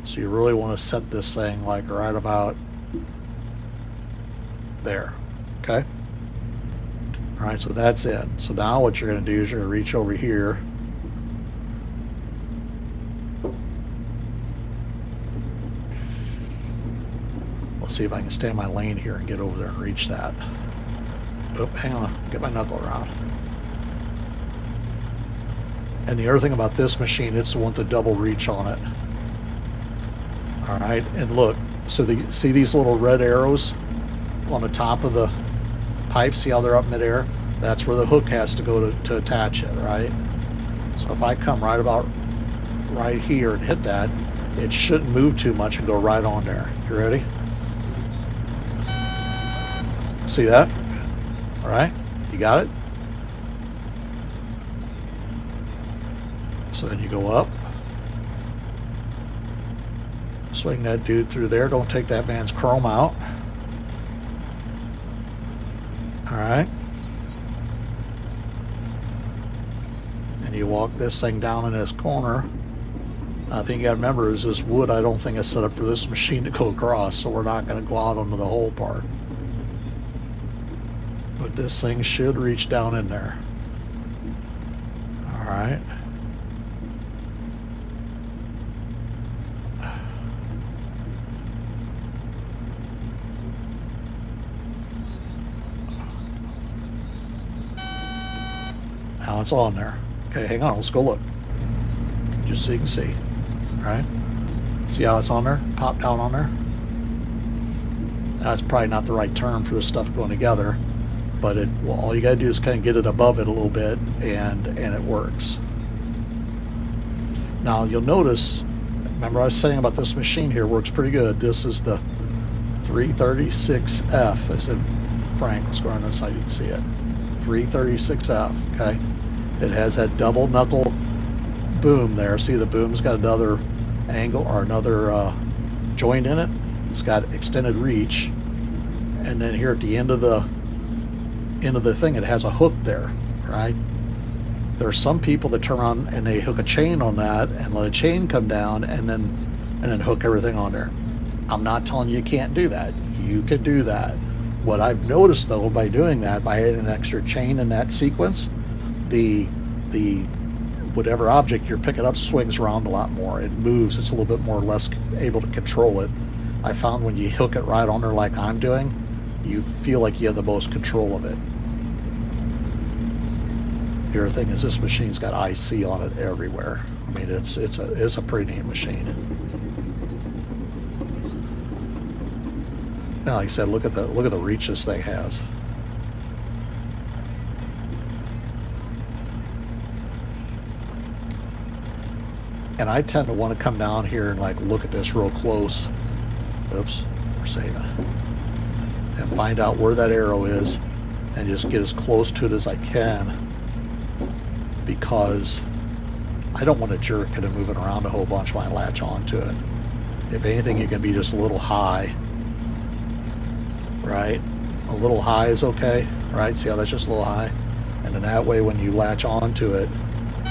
So you really want to set this thing like right about there, okay? All right, so that's it. So now what you're going to do is you're going to reach over here. Let's see if I can stay in my lane here and get over there and reach that. Oh, hang on, get my knuckle around. And the other thing about this machine, it's the one with the double reach on it. All right, and look, so see these little red arrows on the top of the pipe? See how they're up midair? That's where the hook has to go to attach it, right? So if I come right about right here and hit that, it shouldn't move too much and go right on there. You ready? See that? All right, you got it? So then you go up, swing that dude through there. Don't take that man's chrome out. All right. And you walk this thing down in this corner. I think you got to remember is this wood I don't think is set up for this machine to go across, so we're not going to go out onto the whole part. But this thing should reach down in there. All right. Now it's on there. Okay, hang on, let's go look. Just so you can see. All right. See how it's on there? Pop down on there. That's probably not the right term for this stuff going together, but all you got to do is kind of get it above it a little bit, and it works. Now you'll notice, remember I was saying about this machine here works pretty good. This is the 336F. I said, Frank, let's go on this side, you can see it. 336F, okay? It has that double knuckle boom there. See the boom's got another angle or another joint in it. It's got extended reach, and then here at the end of the thing, it has a hook there, right? There are some people that turn around and they hook a chain on that and let a chain come down and then hook everything on there. I'm not telling you can't do that. You could do that. What I've noticed though by doing that, by adding an extra chain in that sequence, the whatever object you're picking up swings around a lot more. It moves. It's a little bit more or less able to control it. I found when you hook it right on there like I'm doing, you feel like you have the most control of it. The other thing is this machine's got IC on it everywhere. I mean, it's a pretty neat machine. Now, like I said, look at the reach this thing has. And I tend to want to come down here and like look at this real close. Oops, we're saving. And find out where that arrow is and just get as close to it as I can, because I don't want to jerk it and move it around a whole bunch when I latch onto it. If anything, you can be just a little high, right? A little high is okay, right? See how that's just a little high? And then that way when you latch onto it,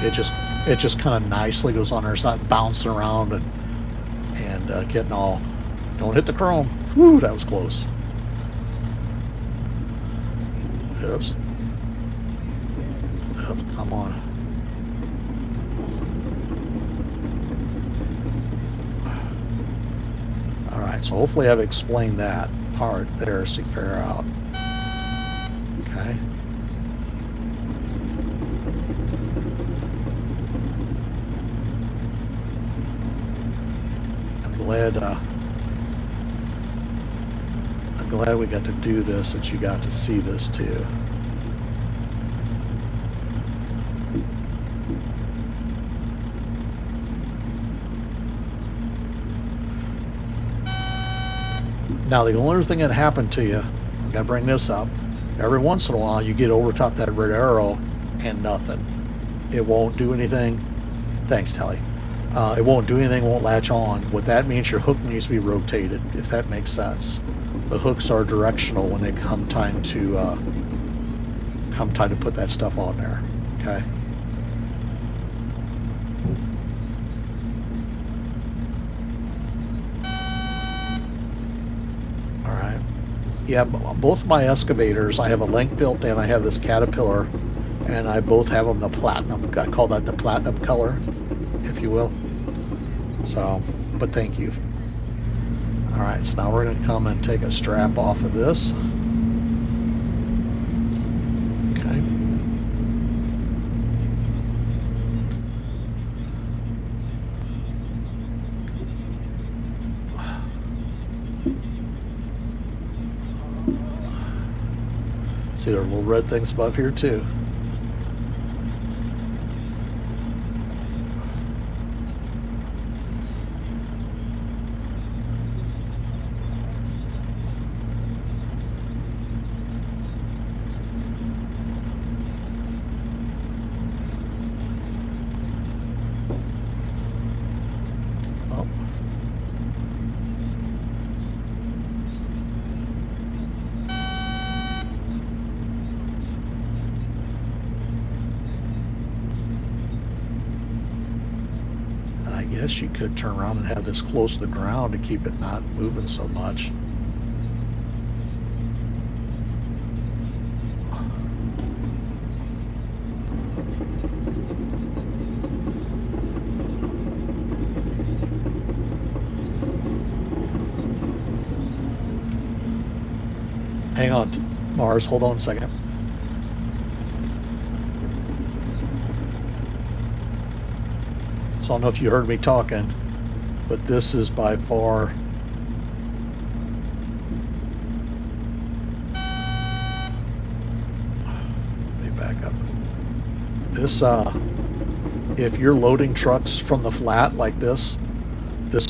it just kind of nicely goes on there. It's not bouncing around and getting all, don't hit the chrome. Whew, that was close. Oops. Oops, come on. All right, so hopefully I've explained that part there so you can figure out. Okay. I'm glad we got to do this, that you got to see this too. Now the only thing that happened to you, I gotta bring this up, every once in a while you get over top that red arrow and nothing. It won't do anything. Thanks, Telly. It won't do anything, won't latch on. What that means, your hook needs to be rotated, if that makes sense. The hooks are directional when they come time to put that stuff on there. Okay. All right. Yeah, both my excavators, I have a link built and I have this Caterpillar, and I both have them the platinum. I call that the platinum color, if you will. So, but thank you. All right, so now we're going to come and take a strap off of this. Okay. See, there are little red things above here too. Oh. And I guess you could turn around and have this close to the ground to keep it not moving so much. Hang on, Mars, hold on a second. So I don't know if you heard me talking, but this is by far let me back up. This if you're loading trucks from the flat like this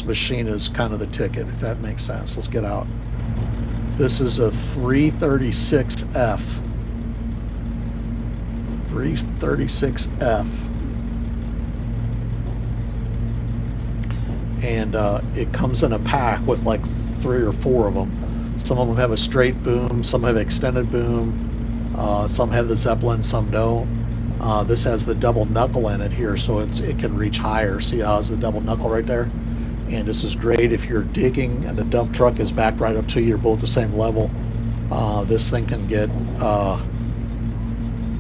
machine is kind of the ticket, if that makes sense. Let's get out. This is a 336F. 336F. And it comes in a pack with like 3 or 4 of them. Some of them have a straight boom, some have extended boom, some have the Zeppelin, some don't. This has the double knuckle in it here, so it can reach higher. See how it's the double knuckle right there? And this is great if you're digging and the dump truck is back right up to you, you're both the same level. This thing can get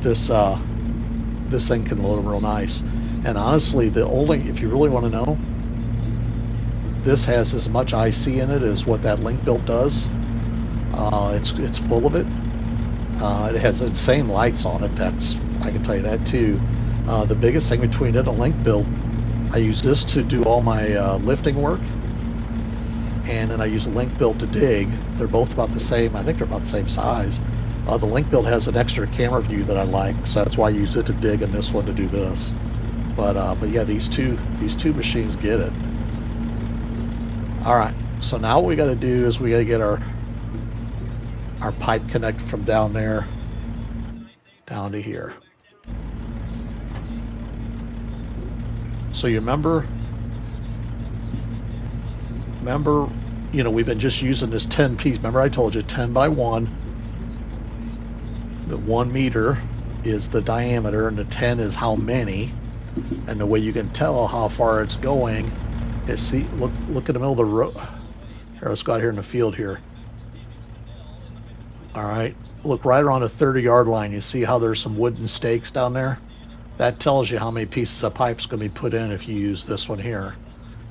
this thing can load them real nice. And honestly, if you really want to know, this has as much IC in it as what that link built does. It's full of it. It has insane lights on it. I can tell you that too. The biggest thing between it and a link build, I use this to do all my lifting work, and then I use a link build to dig. They're both about the same. I think they're about the same size. The link build has an extra camera view that I like, so that's why I use it to dig and this one to do this. But yeah, these two machines get it. All right, so now what we got to do is we got to get our pipe connected from down there down to here. So you remember, you know, we've been just using this 10 piece. Remember I told you 10 by 1. The 1 meter is the diameter and the 10 is how many. And the way you can tell how far it's going is, see, look at the middle of the road. Here, let's go out here in the field here. All right, look right around the 30-yard line. You see how there's some wooden stakes down there? That tells you how many pieces of pipe's going to be put in if you use this one here.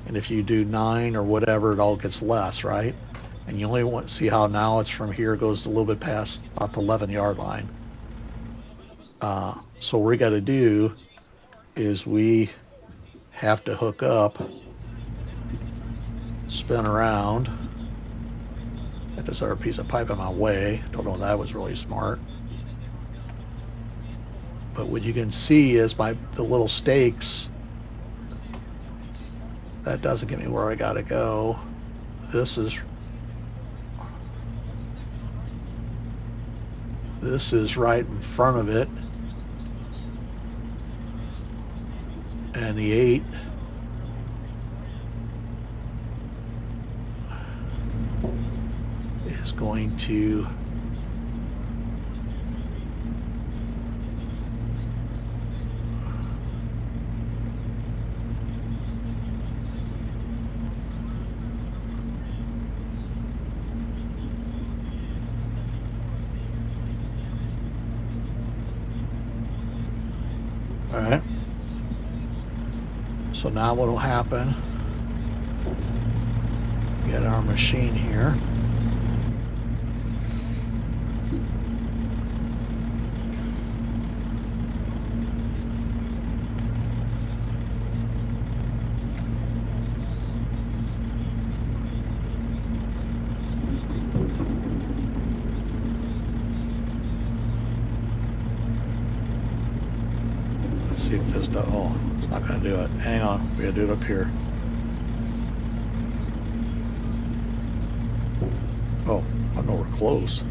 And if you do 9 or whatever, it all gets less, right? And you only want to see how now it's from here, goes a little bit past about the 11-yard line. So what we got to do is we have to hook up, spin around. Got this other piece of pipe in my way. Don't know if that was really smart. But what you can see is the little stakes. That doesn't get me where I got to go. This is right in front of it. And the 8 is going to all right. So now what will happen, get our machine here. Let's see if this does, oh, it's not going to do it. Hang on, we got to do it up here. Oh, I know we're close.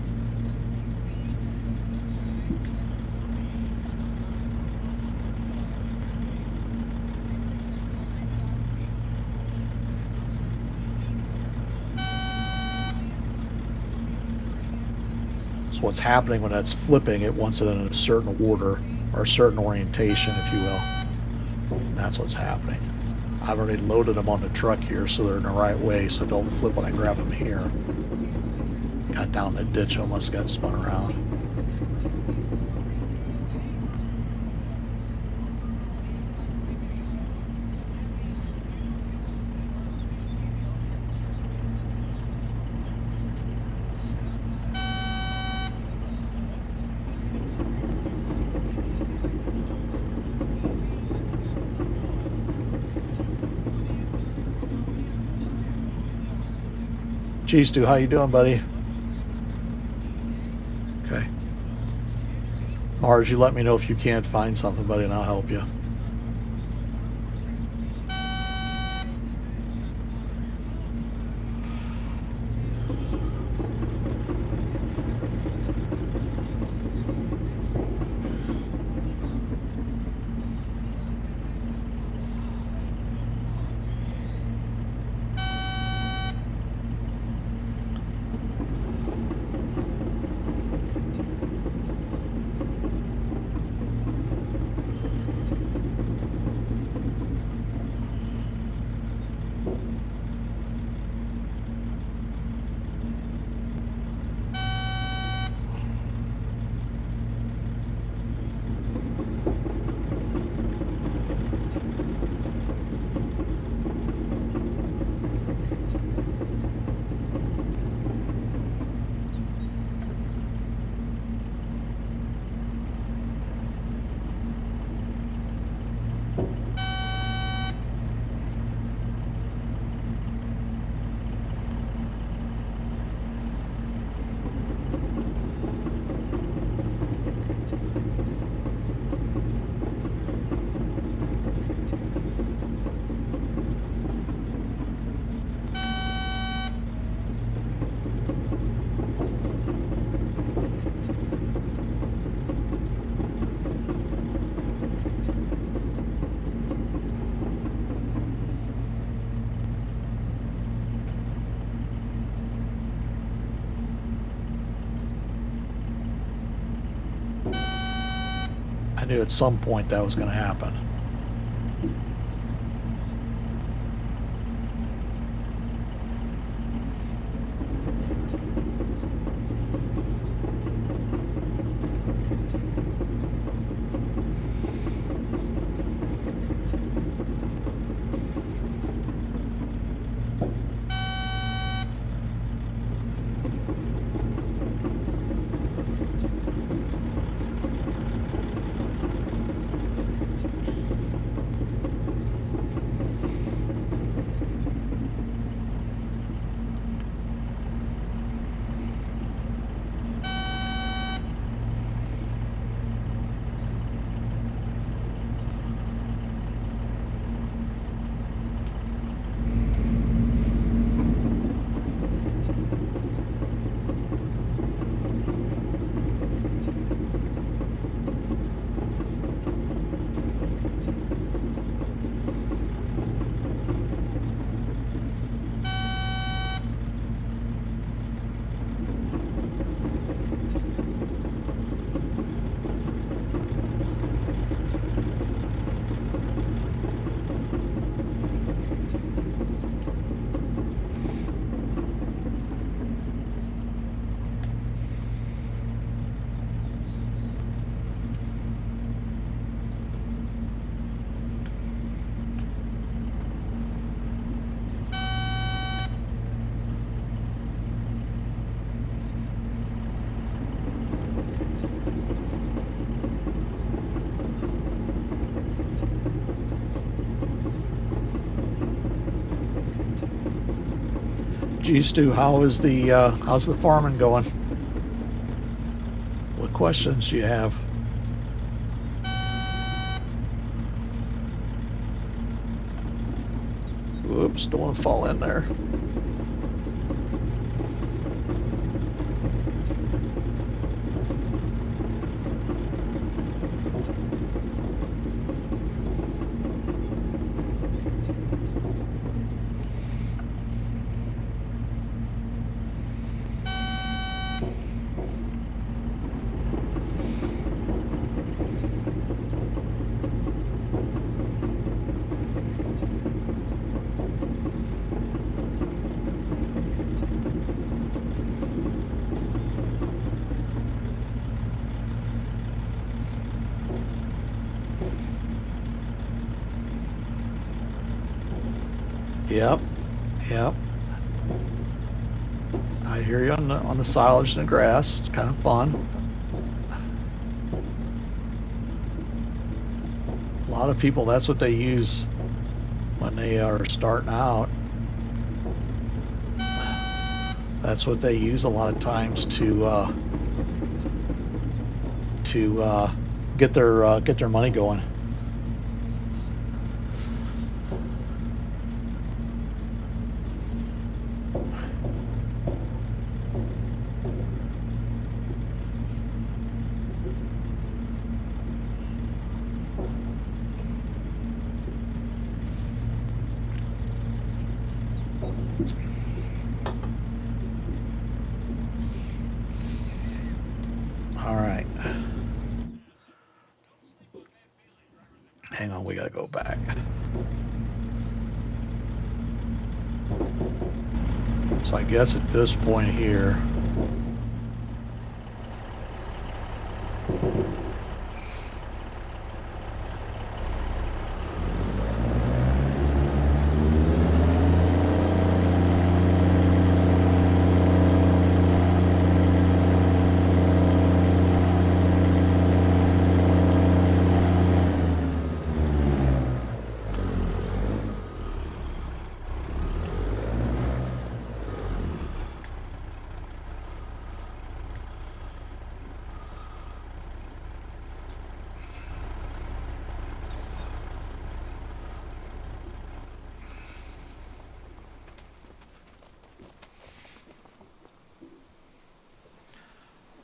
So what's happening when that's flipping, it wants it in a certain order or a certain orientation, if you will. And that's what's happening. I've already loaded them on the truck here so they're in the right way, so don't flip when I grab them here. Got down the ditch, almost got spun around. Geez, Stu, how you doing, buddy? Okay. Mars, you let me know if you can't find something, buddy, and I'll help you. I knew at some point that was going to happen. Gee, Stu, how's the farming going? What questions do you have? Oops, don't want to fall in there. Yep, yep. I hear you on the silage and the grass. It's kind of fun. A lot of people, that's what they use when they are starting out. That's what they use a lot of times to get their money going. All right. Hang on, we got to go back. So I guess at this point here,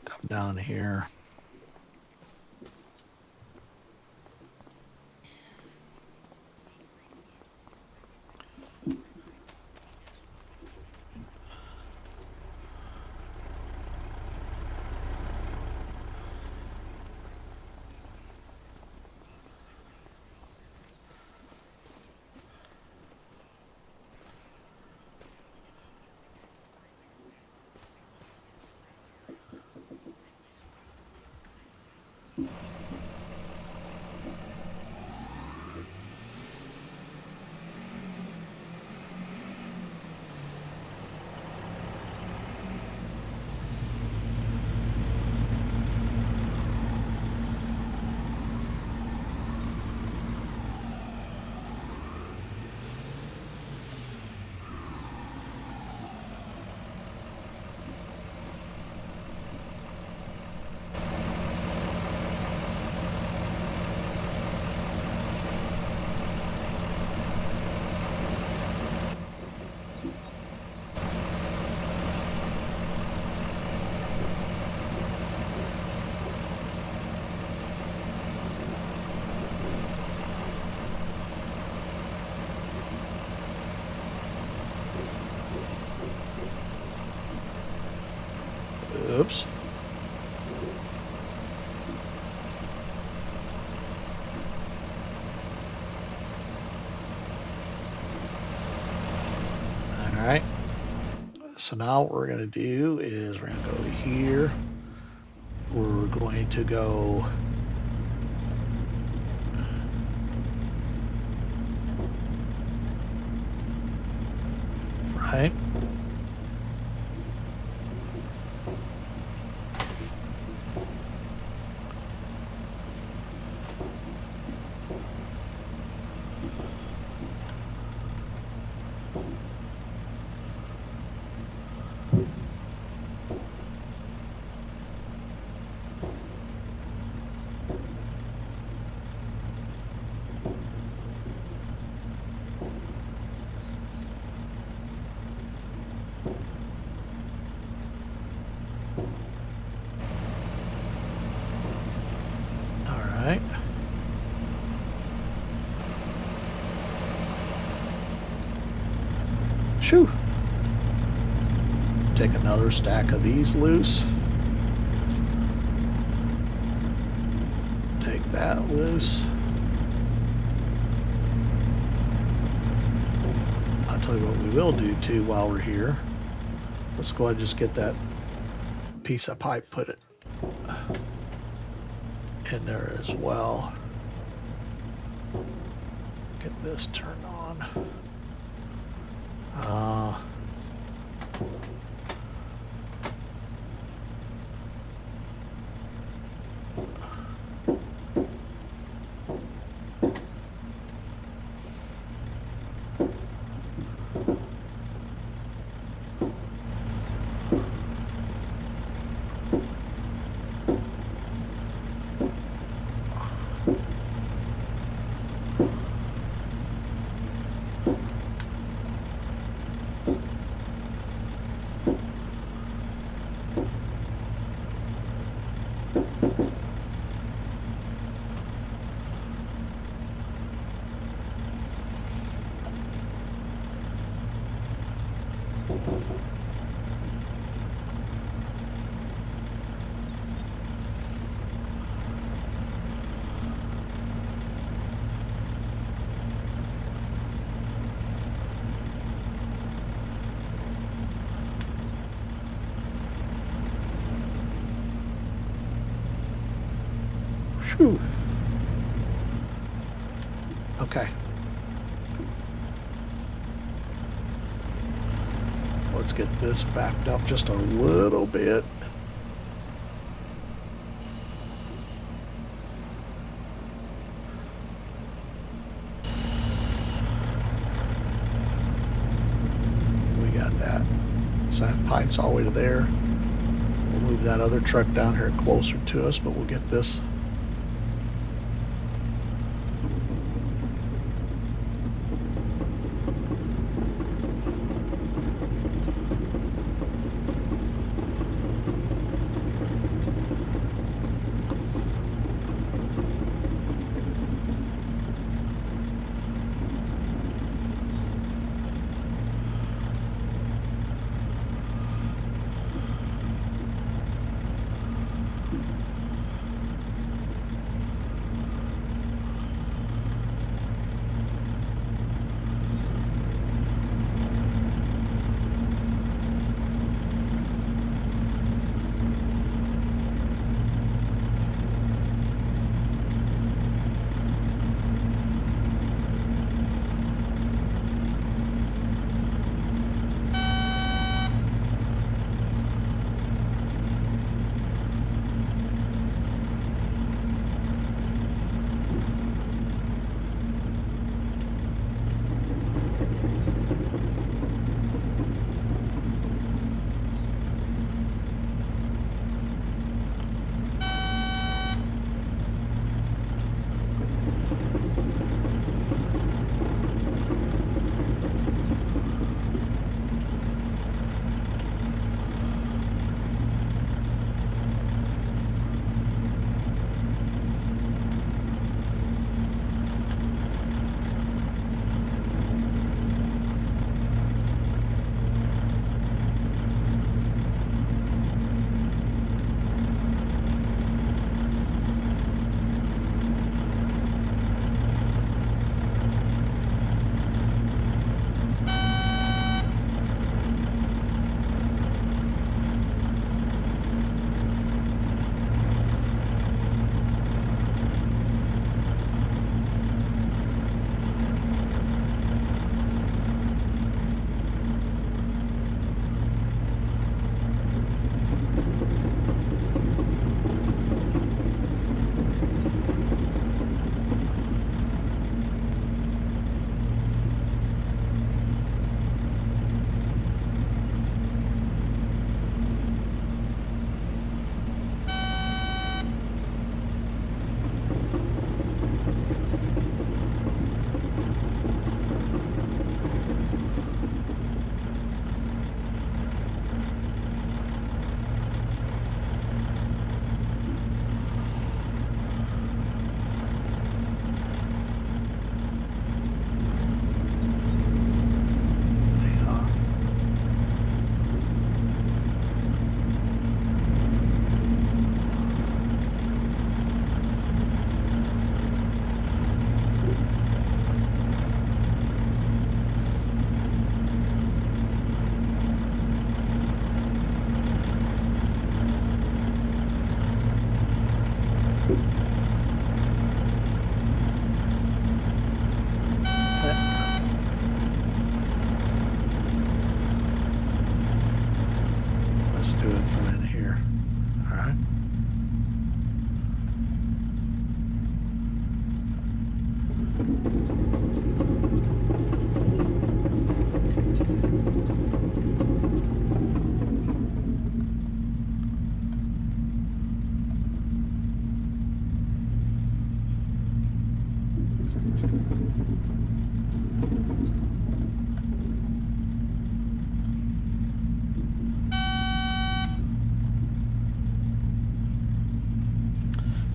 come down here. Oops. All right. So now what we're going to do is we're going to go here. We're going to go right. right. Shoo. Take another stack of these loose. Take that loose. I'll tell you what we will do too while we're here. Let's go ahead and just get that piece of pipe, put it in there as well. Get this turned on. Whew. Okay. Let's get this backed up just a little bit. We got that. So that pipe's all the way to there. We'll move that other truck down here closer to us, but we'll get this.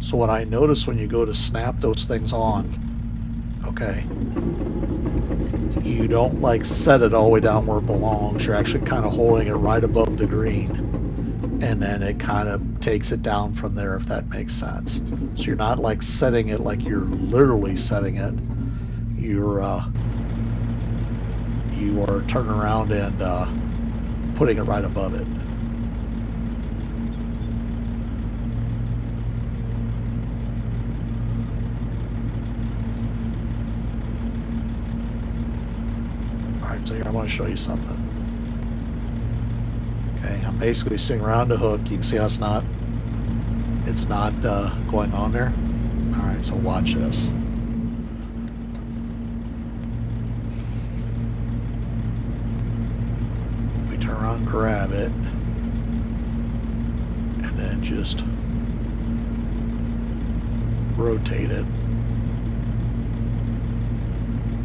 So what I notice when you go to snap those things on, okay, you don't like set it all the way down where it belongs. You're actually kind of holding it right above the green, and then it kind of takes it down from there, if that makes sense. So you're not like setting it like you're literally setting it. You are turning around and putting it right above it. All right, so here I want to show you something. Okay, I'm basically sitting around the hook. You can see how it's not going on there. All right, so watch this. We turn around, grab it, and then just rotate it.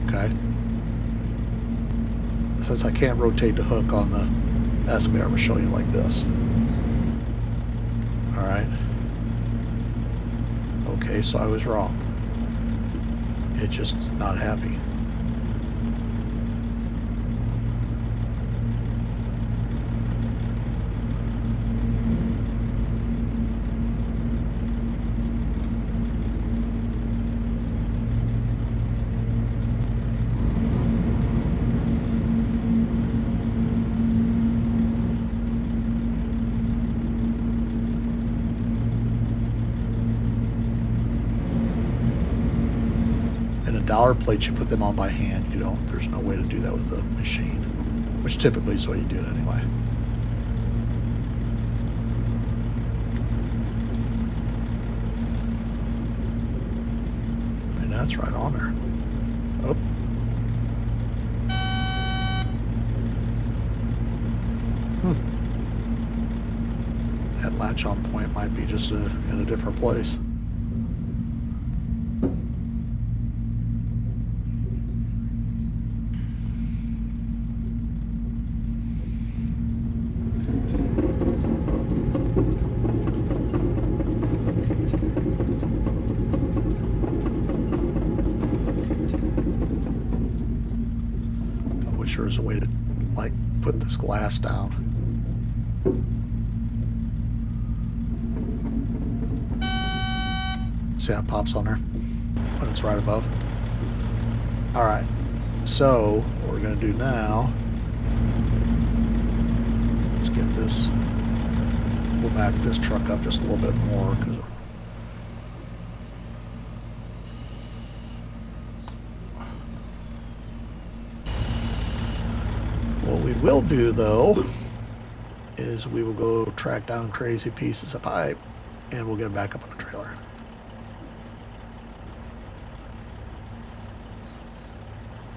Okay. Since I can't rotate the hook on the excavator, I'm going to show you like this. All right. Okay, so I was wrong. It just not happy. Dollar plates, you put them on by hand. You don't, there's no way to do that with the machine, which typically is the way you do it anyway. And that's right on there. Oh. That latch on point might be just in a different place. I wish there was a way to like put this glass down. See how it pops on there when it's right above? All right, so what we're going to do now, let's get this, we'll back this truck up just a little bit more, because what we will do though is we will go track down crazy pieces of pipe and we'll get it back up on the trailer.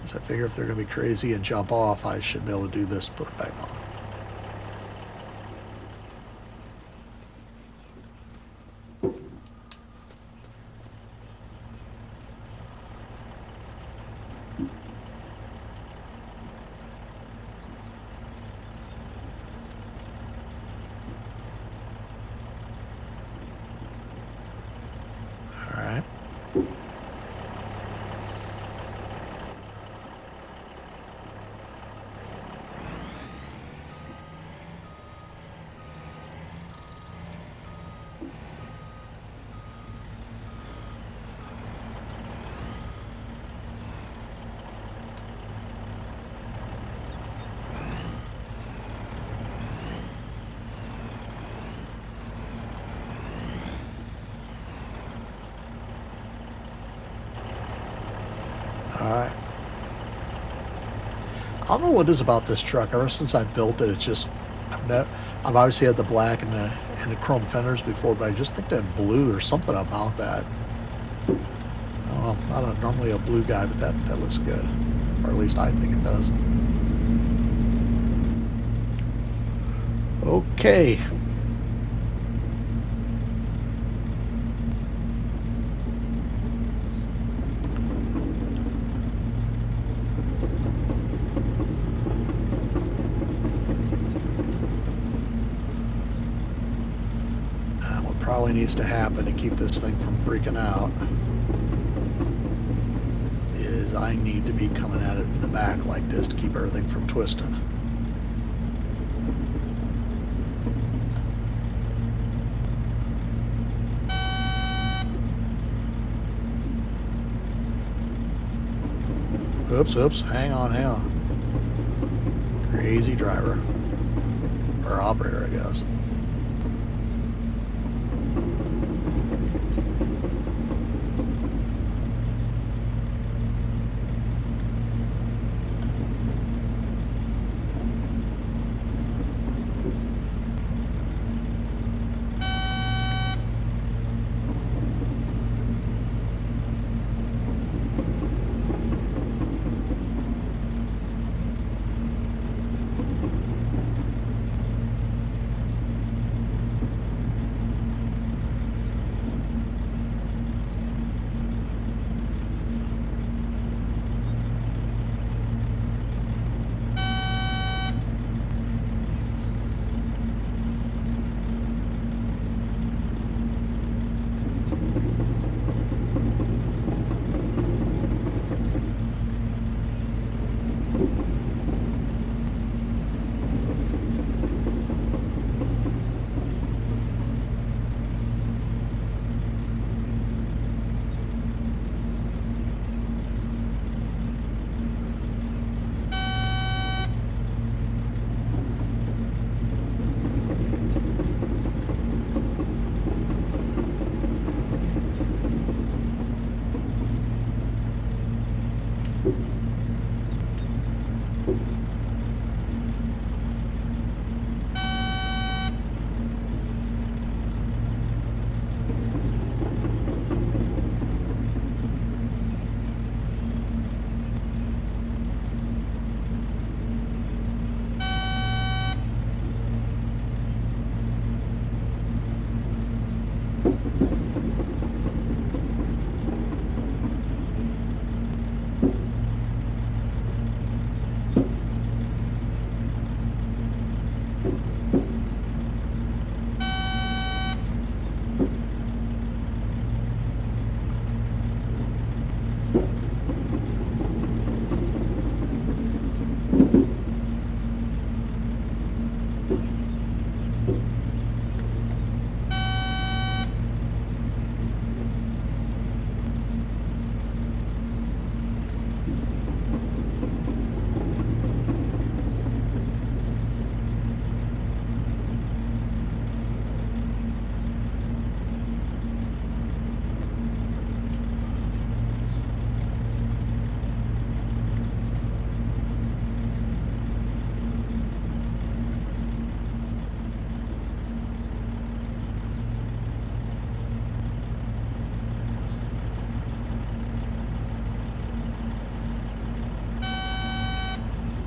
So I figure if they're going to be crazy and jump off, I should be able to do this, put it back on. All right. All right. I don't know what it is about this truck. Ever since I built it, it's just I've obviously had the black and the chrome fenders before, but I just think that blue or something about that. Oh, not normally a blue guy, but that looks good, or at least I think it does. Okay. probably needs to happen to keep this thing from freaking out is I need to be coming at it in the back like this to keep everything from twisting. Oops, hang on. Crazy driver. Or operator, I guess.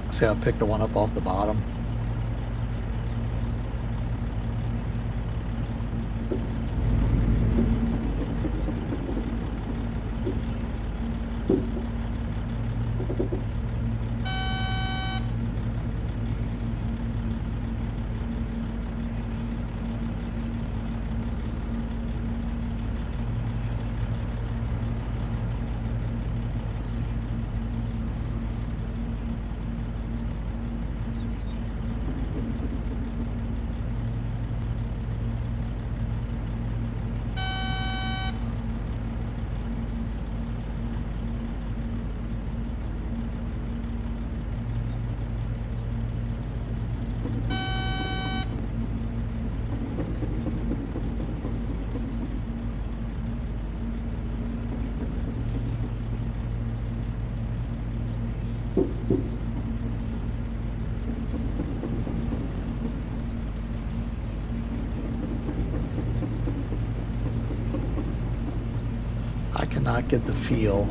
See how I picked the one up off the bottom? I cannot get the feel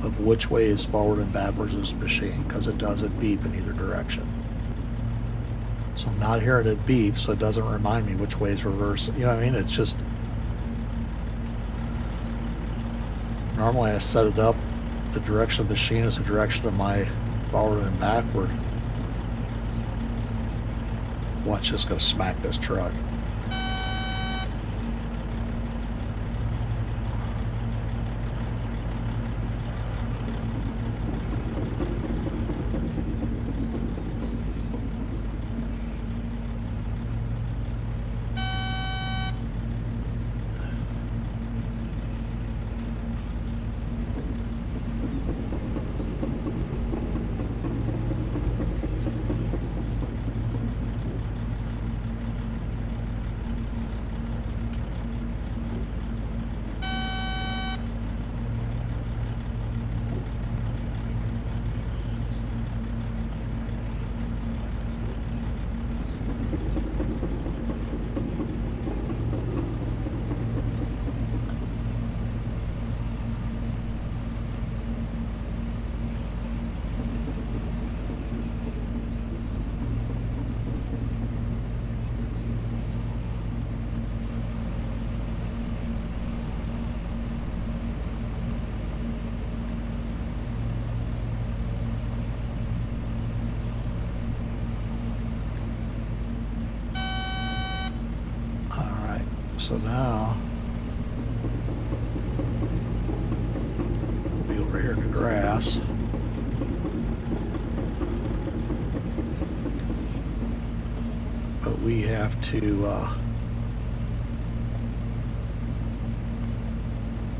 of which way is forward and backwards of this machine because it doesn't beep in either direction. So I'm not hearing it beep, so it doesn't remind me which way is reverse. You know what I mean? It's just, normally I set it up, the direction of the machine is the direction of my forward and backward. Watch this go smack this truck. So now we'll be over here in the grass. But we have to,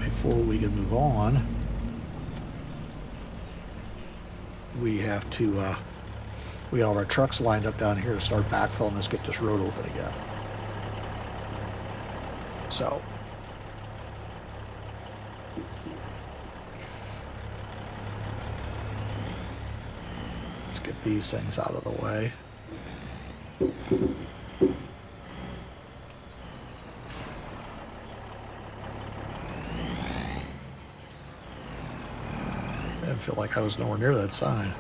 before we can move on, we have to, we have our trucks lined up down here to start backfilling. Let's get this road open again. So let's get these things out of the way. I didn't feel like I was nowhere near that sign.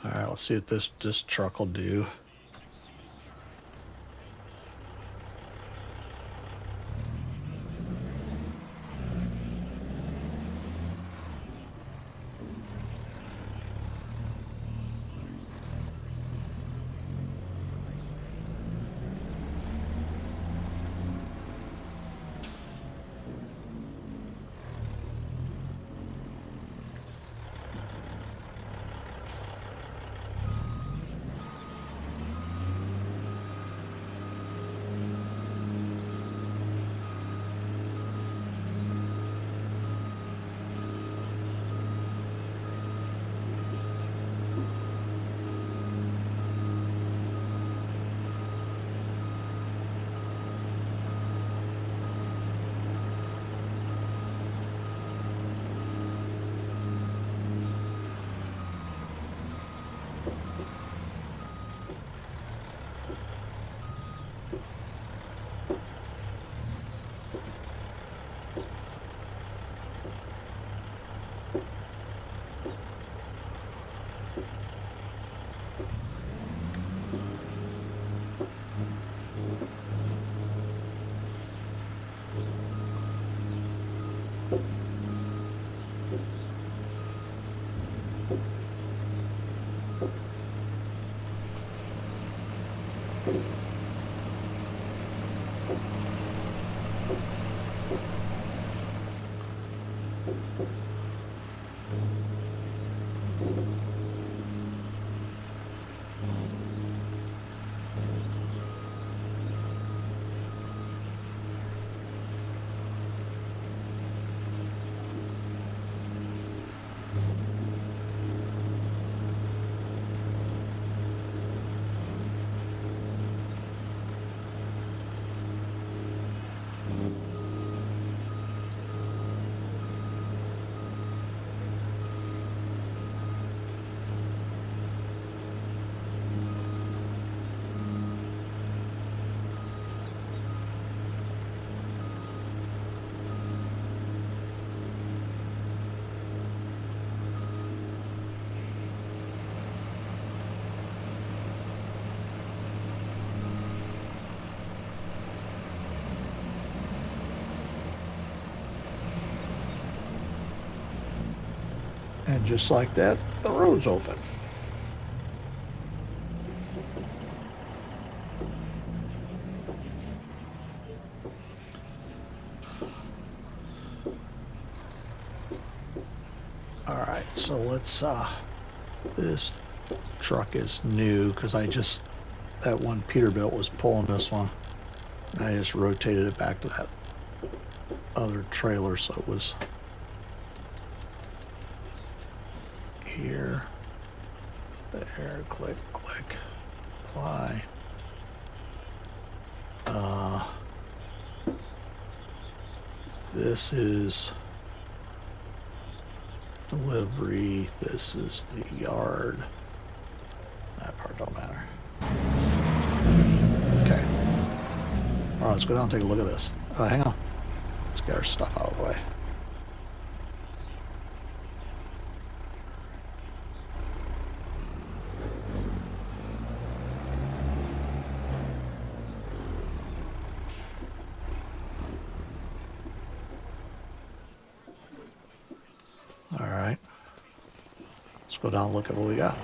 All right, let's see what this truck will do. And just like that, the road's open. All right, so let's, this truck is new because that one Peterbilt was pulling this one. And I just rotated it back to that other trailer so it was here, there, click, click, apply. This is delivery, this is the yard. That part don't matter. Okay. All right, let's go down and take a look at this. Hang on. Let's get our stuff out of the way. All right. Let's go down and look at what we got.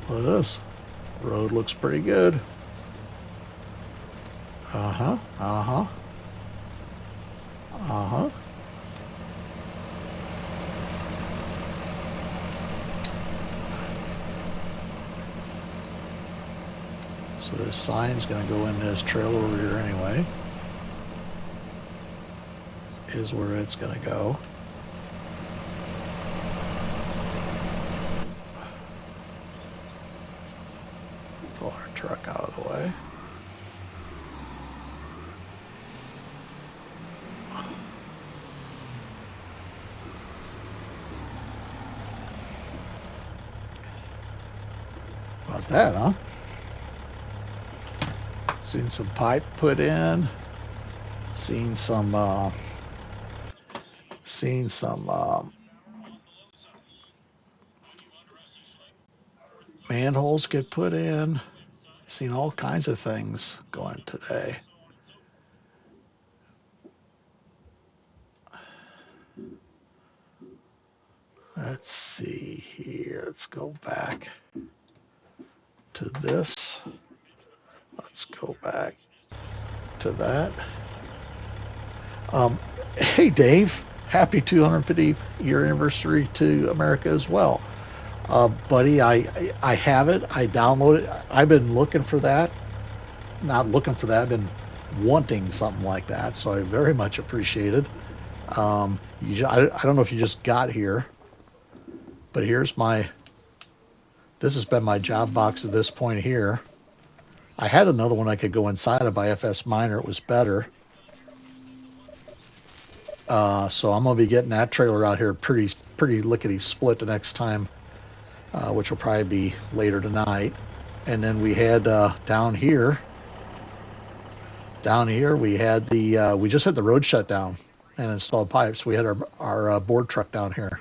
Look at this. Road looks pretty good. Uh-huh. Uh-huh. Uh-huh. So this sign's going to go in this trailer rear anyway. Is where it's going to go. Pull our truck out of the way. About that, huh? Seen some pipe put in. Seen some manholes get put in. Seen all kinds of things going today. Let's see here. Let's go back to this. Let's go back to that. Hey, Dave. Happy 250 year anniversary to America as well. Buddy, I have it. I downloaded it. I've been looking for that. Not looking for that. I've been wanting something like that. So I very much appreciate it. I don't know if you just got here, but this has been my job box at this point here. I had another one I could go inside of by FS Minor. It was better. So I'm going to be getting that trailer out here pretty lickety split the next time, which will probably be later tonight. And then we had down here we had we just had the road shut down and installed pipes. We had our board truck down here.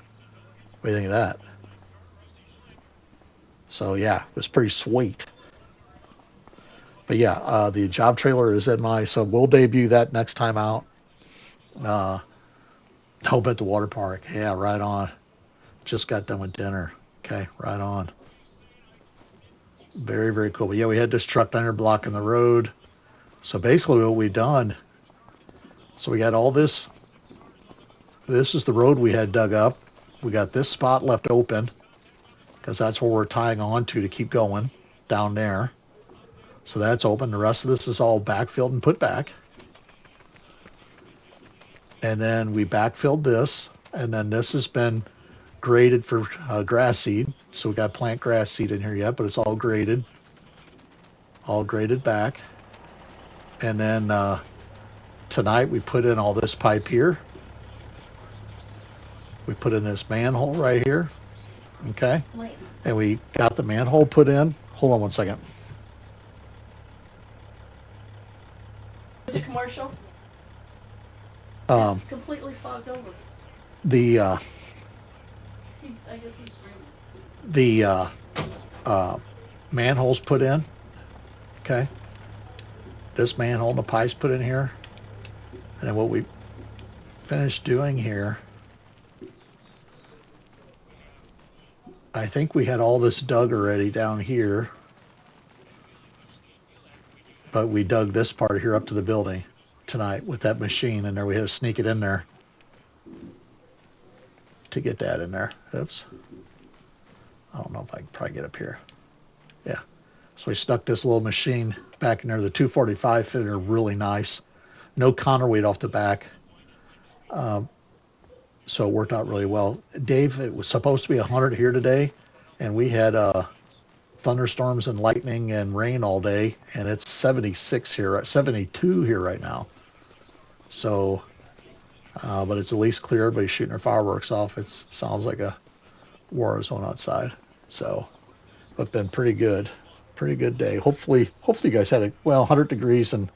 What do you think of that? So yeah, it was pretty sweet. But yeah, the job trailer is so we'll debut that next time out. Hope at the water park. Yeah, right on. Just got done with dinner. Okay, right on. Very, very cool. But yeah, we had this truck down there blocking the road. So basically what we done, so we got all this. This is the road we had dug up. We got this spot left open because that's where we're tying on to keep going down there. So that's open. The rest of this is all backfilled and put back. And then we backfilled this. And then this has been graded for grass seed. So we got plant grass seed in here yet, but it's all graded back. And then tonight we put in all this pipe here. We put in this manhole right here. Okay. Wait. And we got the manhole put in. Hold on one second. Is it commercial? Um, It's completely fogged over. the I guess he's dreaming. the uh, manhole's put in. Okay. This manhole and the pipe's put in here. And then what we finished doing here, I think we had all this dug already down here, but we dug this part here up to the building tonight with that machine in there. We had to sneak it in there to get that in there. Oops. I don't know if I can probably get up here. Yeah. So we stuck this little machine back in there. The 245 fitted her really nice. No counterweight off the back. So it worked out really well. Dave, it was supposed to be 100 here today, and we had thunderstorms and lightning and rain all day, and it's 76 here, 72 here right now. So, but it's at least clear. Everybody's shooting their fireworks off. It sounds like a war zone outside. So, but been pretty good day. Hopefully you guys had a 100 degrees and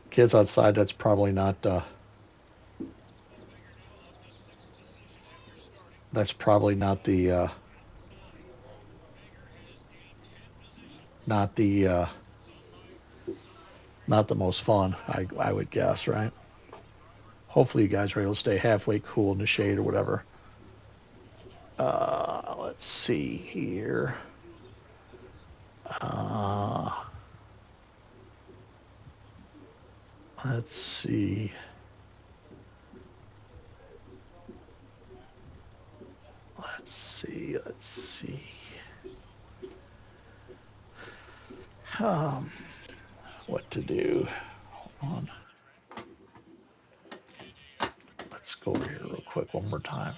kids outside. That's probably not. That's probably not the not the not the most fun. I would guess, right? Hopefully you guys are able to stay halfway cool in the shade or whatever. Let's see here. Uh, let's see. Let's see. Um, what to do? Hold on. Let's go over here real quick one more time.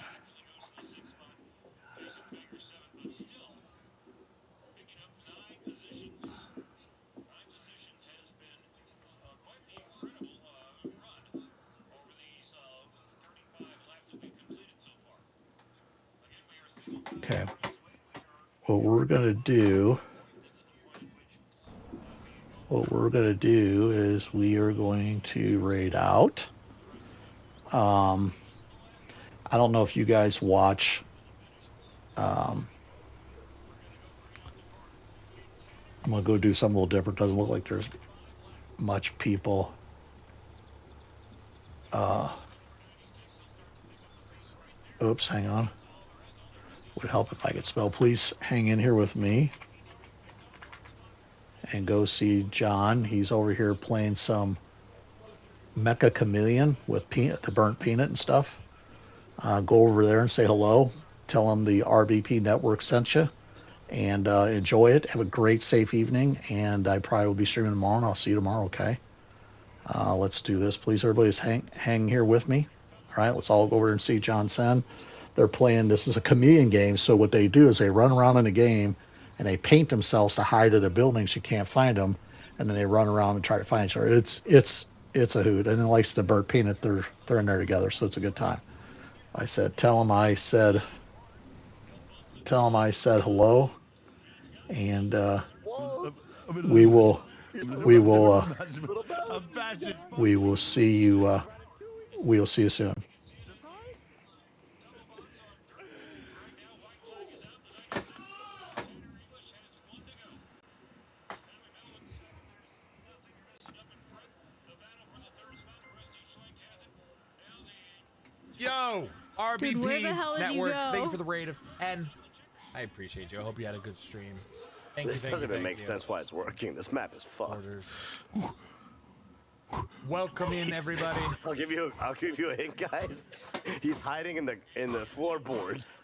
Okay. What we're gonna do is we are going to raid out. Um, I don't know if you guys watch. Um, I'm gonna go do something a little different. Doesn't look like there's much people. Uh, Oops, hang on. Would help if I could spell. Please hang in here with me and go see John. He's over here playing some Mecha Chameleon with peanut, the burnt peanut and stuff. Go over there and say hello. Tell him the RBP network sent you and enjoy it. Have a great, safe evening. And I probably will be streaming tomorrow, and I'll see you tomorrow, okay? Let's do this. Please, everybody, hang here with me. All right, let's all go over and see John Sen. They're playing, this is a chameleon game. So what they do is they run around in a game and they paint themselves to hide in the buildings. You can't find them. And then they run around and try to find each other. It's a hoot. And it likes the bird peanut. They're in there together. So it's a good time. I said, tell them I said hello. And we will, we will, we will see you, we'll see you soon. Yo, Dude, where the RBP hell did you Network. go? Thank you for the raid of 10. I appreciate you. I hope you had a good stream. This doesn't even make you. sense why it's working. This map is fucked. Orders. Welcome in, everybody. I'll give you a hint, guys. He's hiding in the floorboards.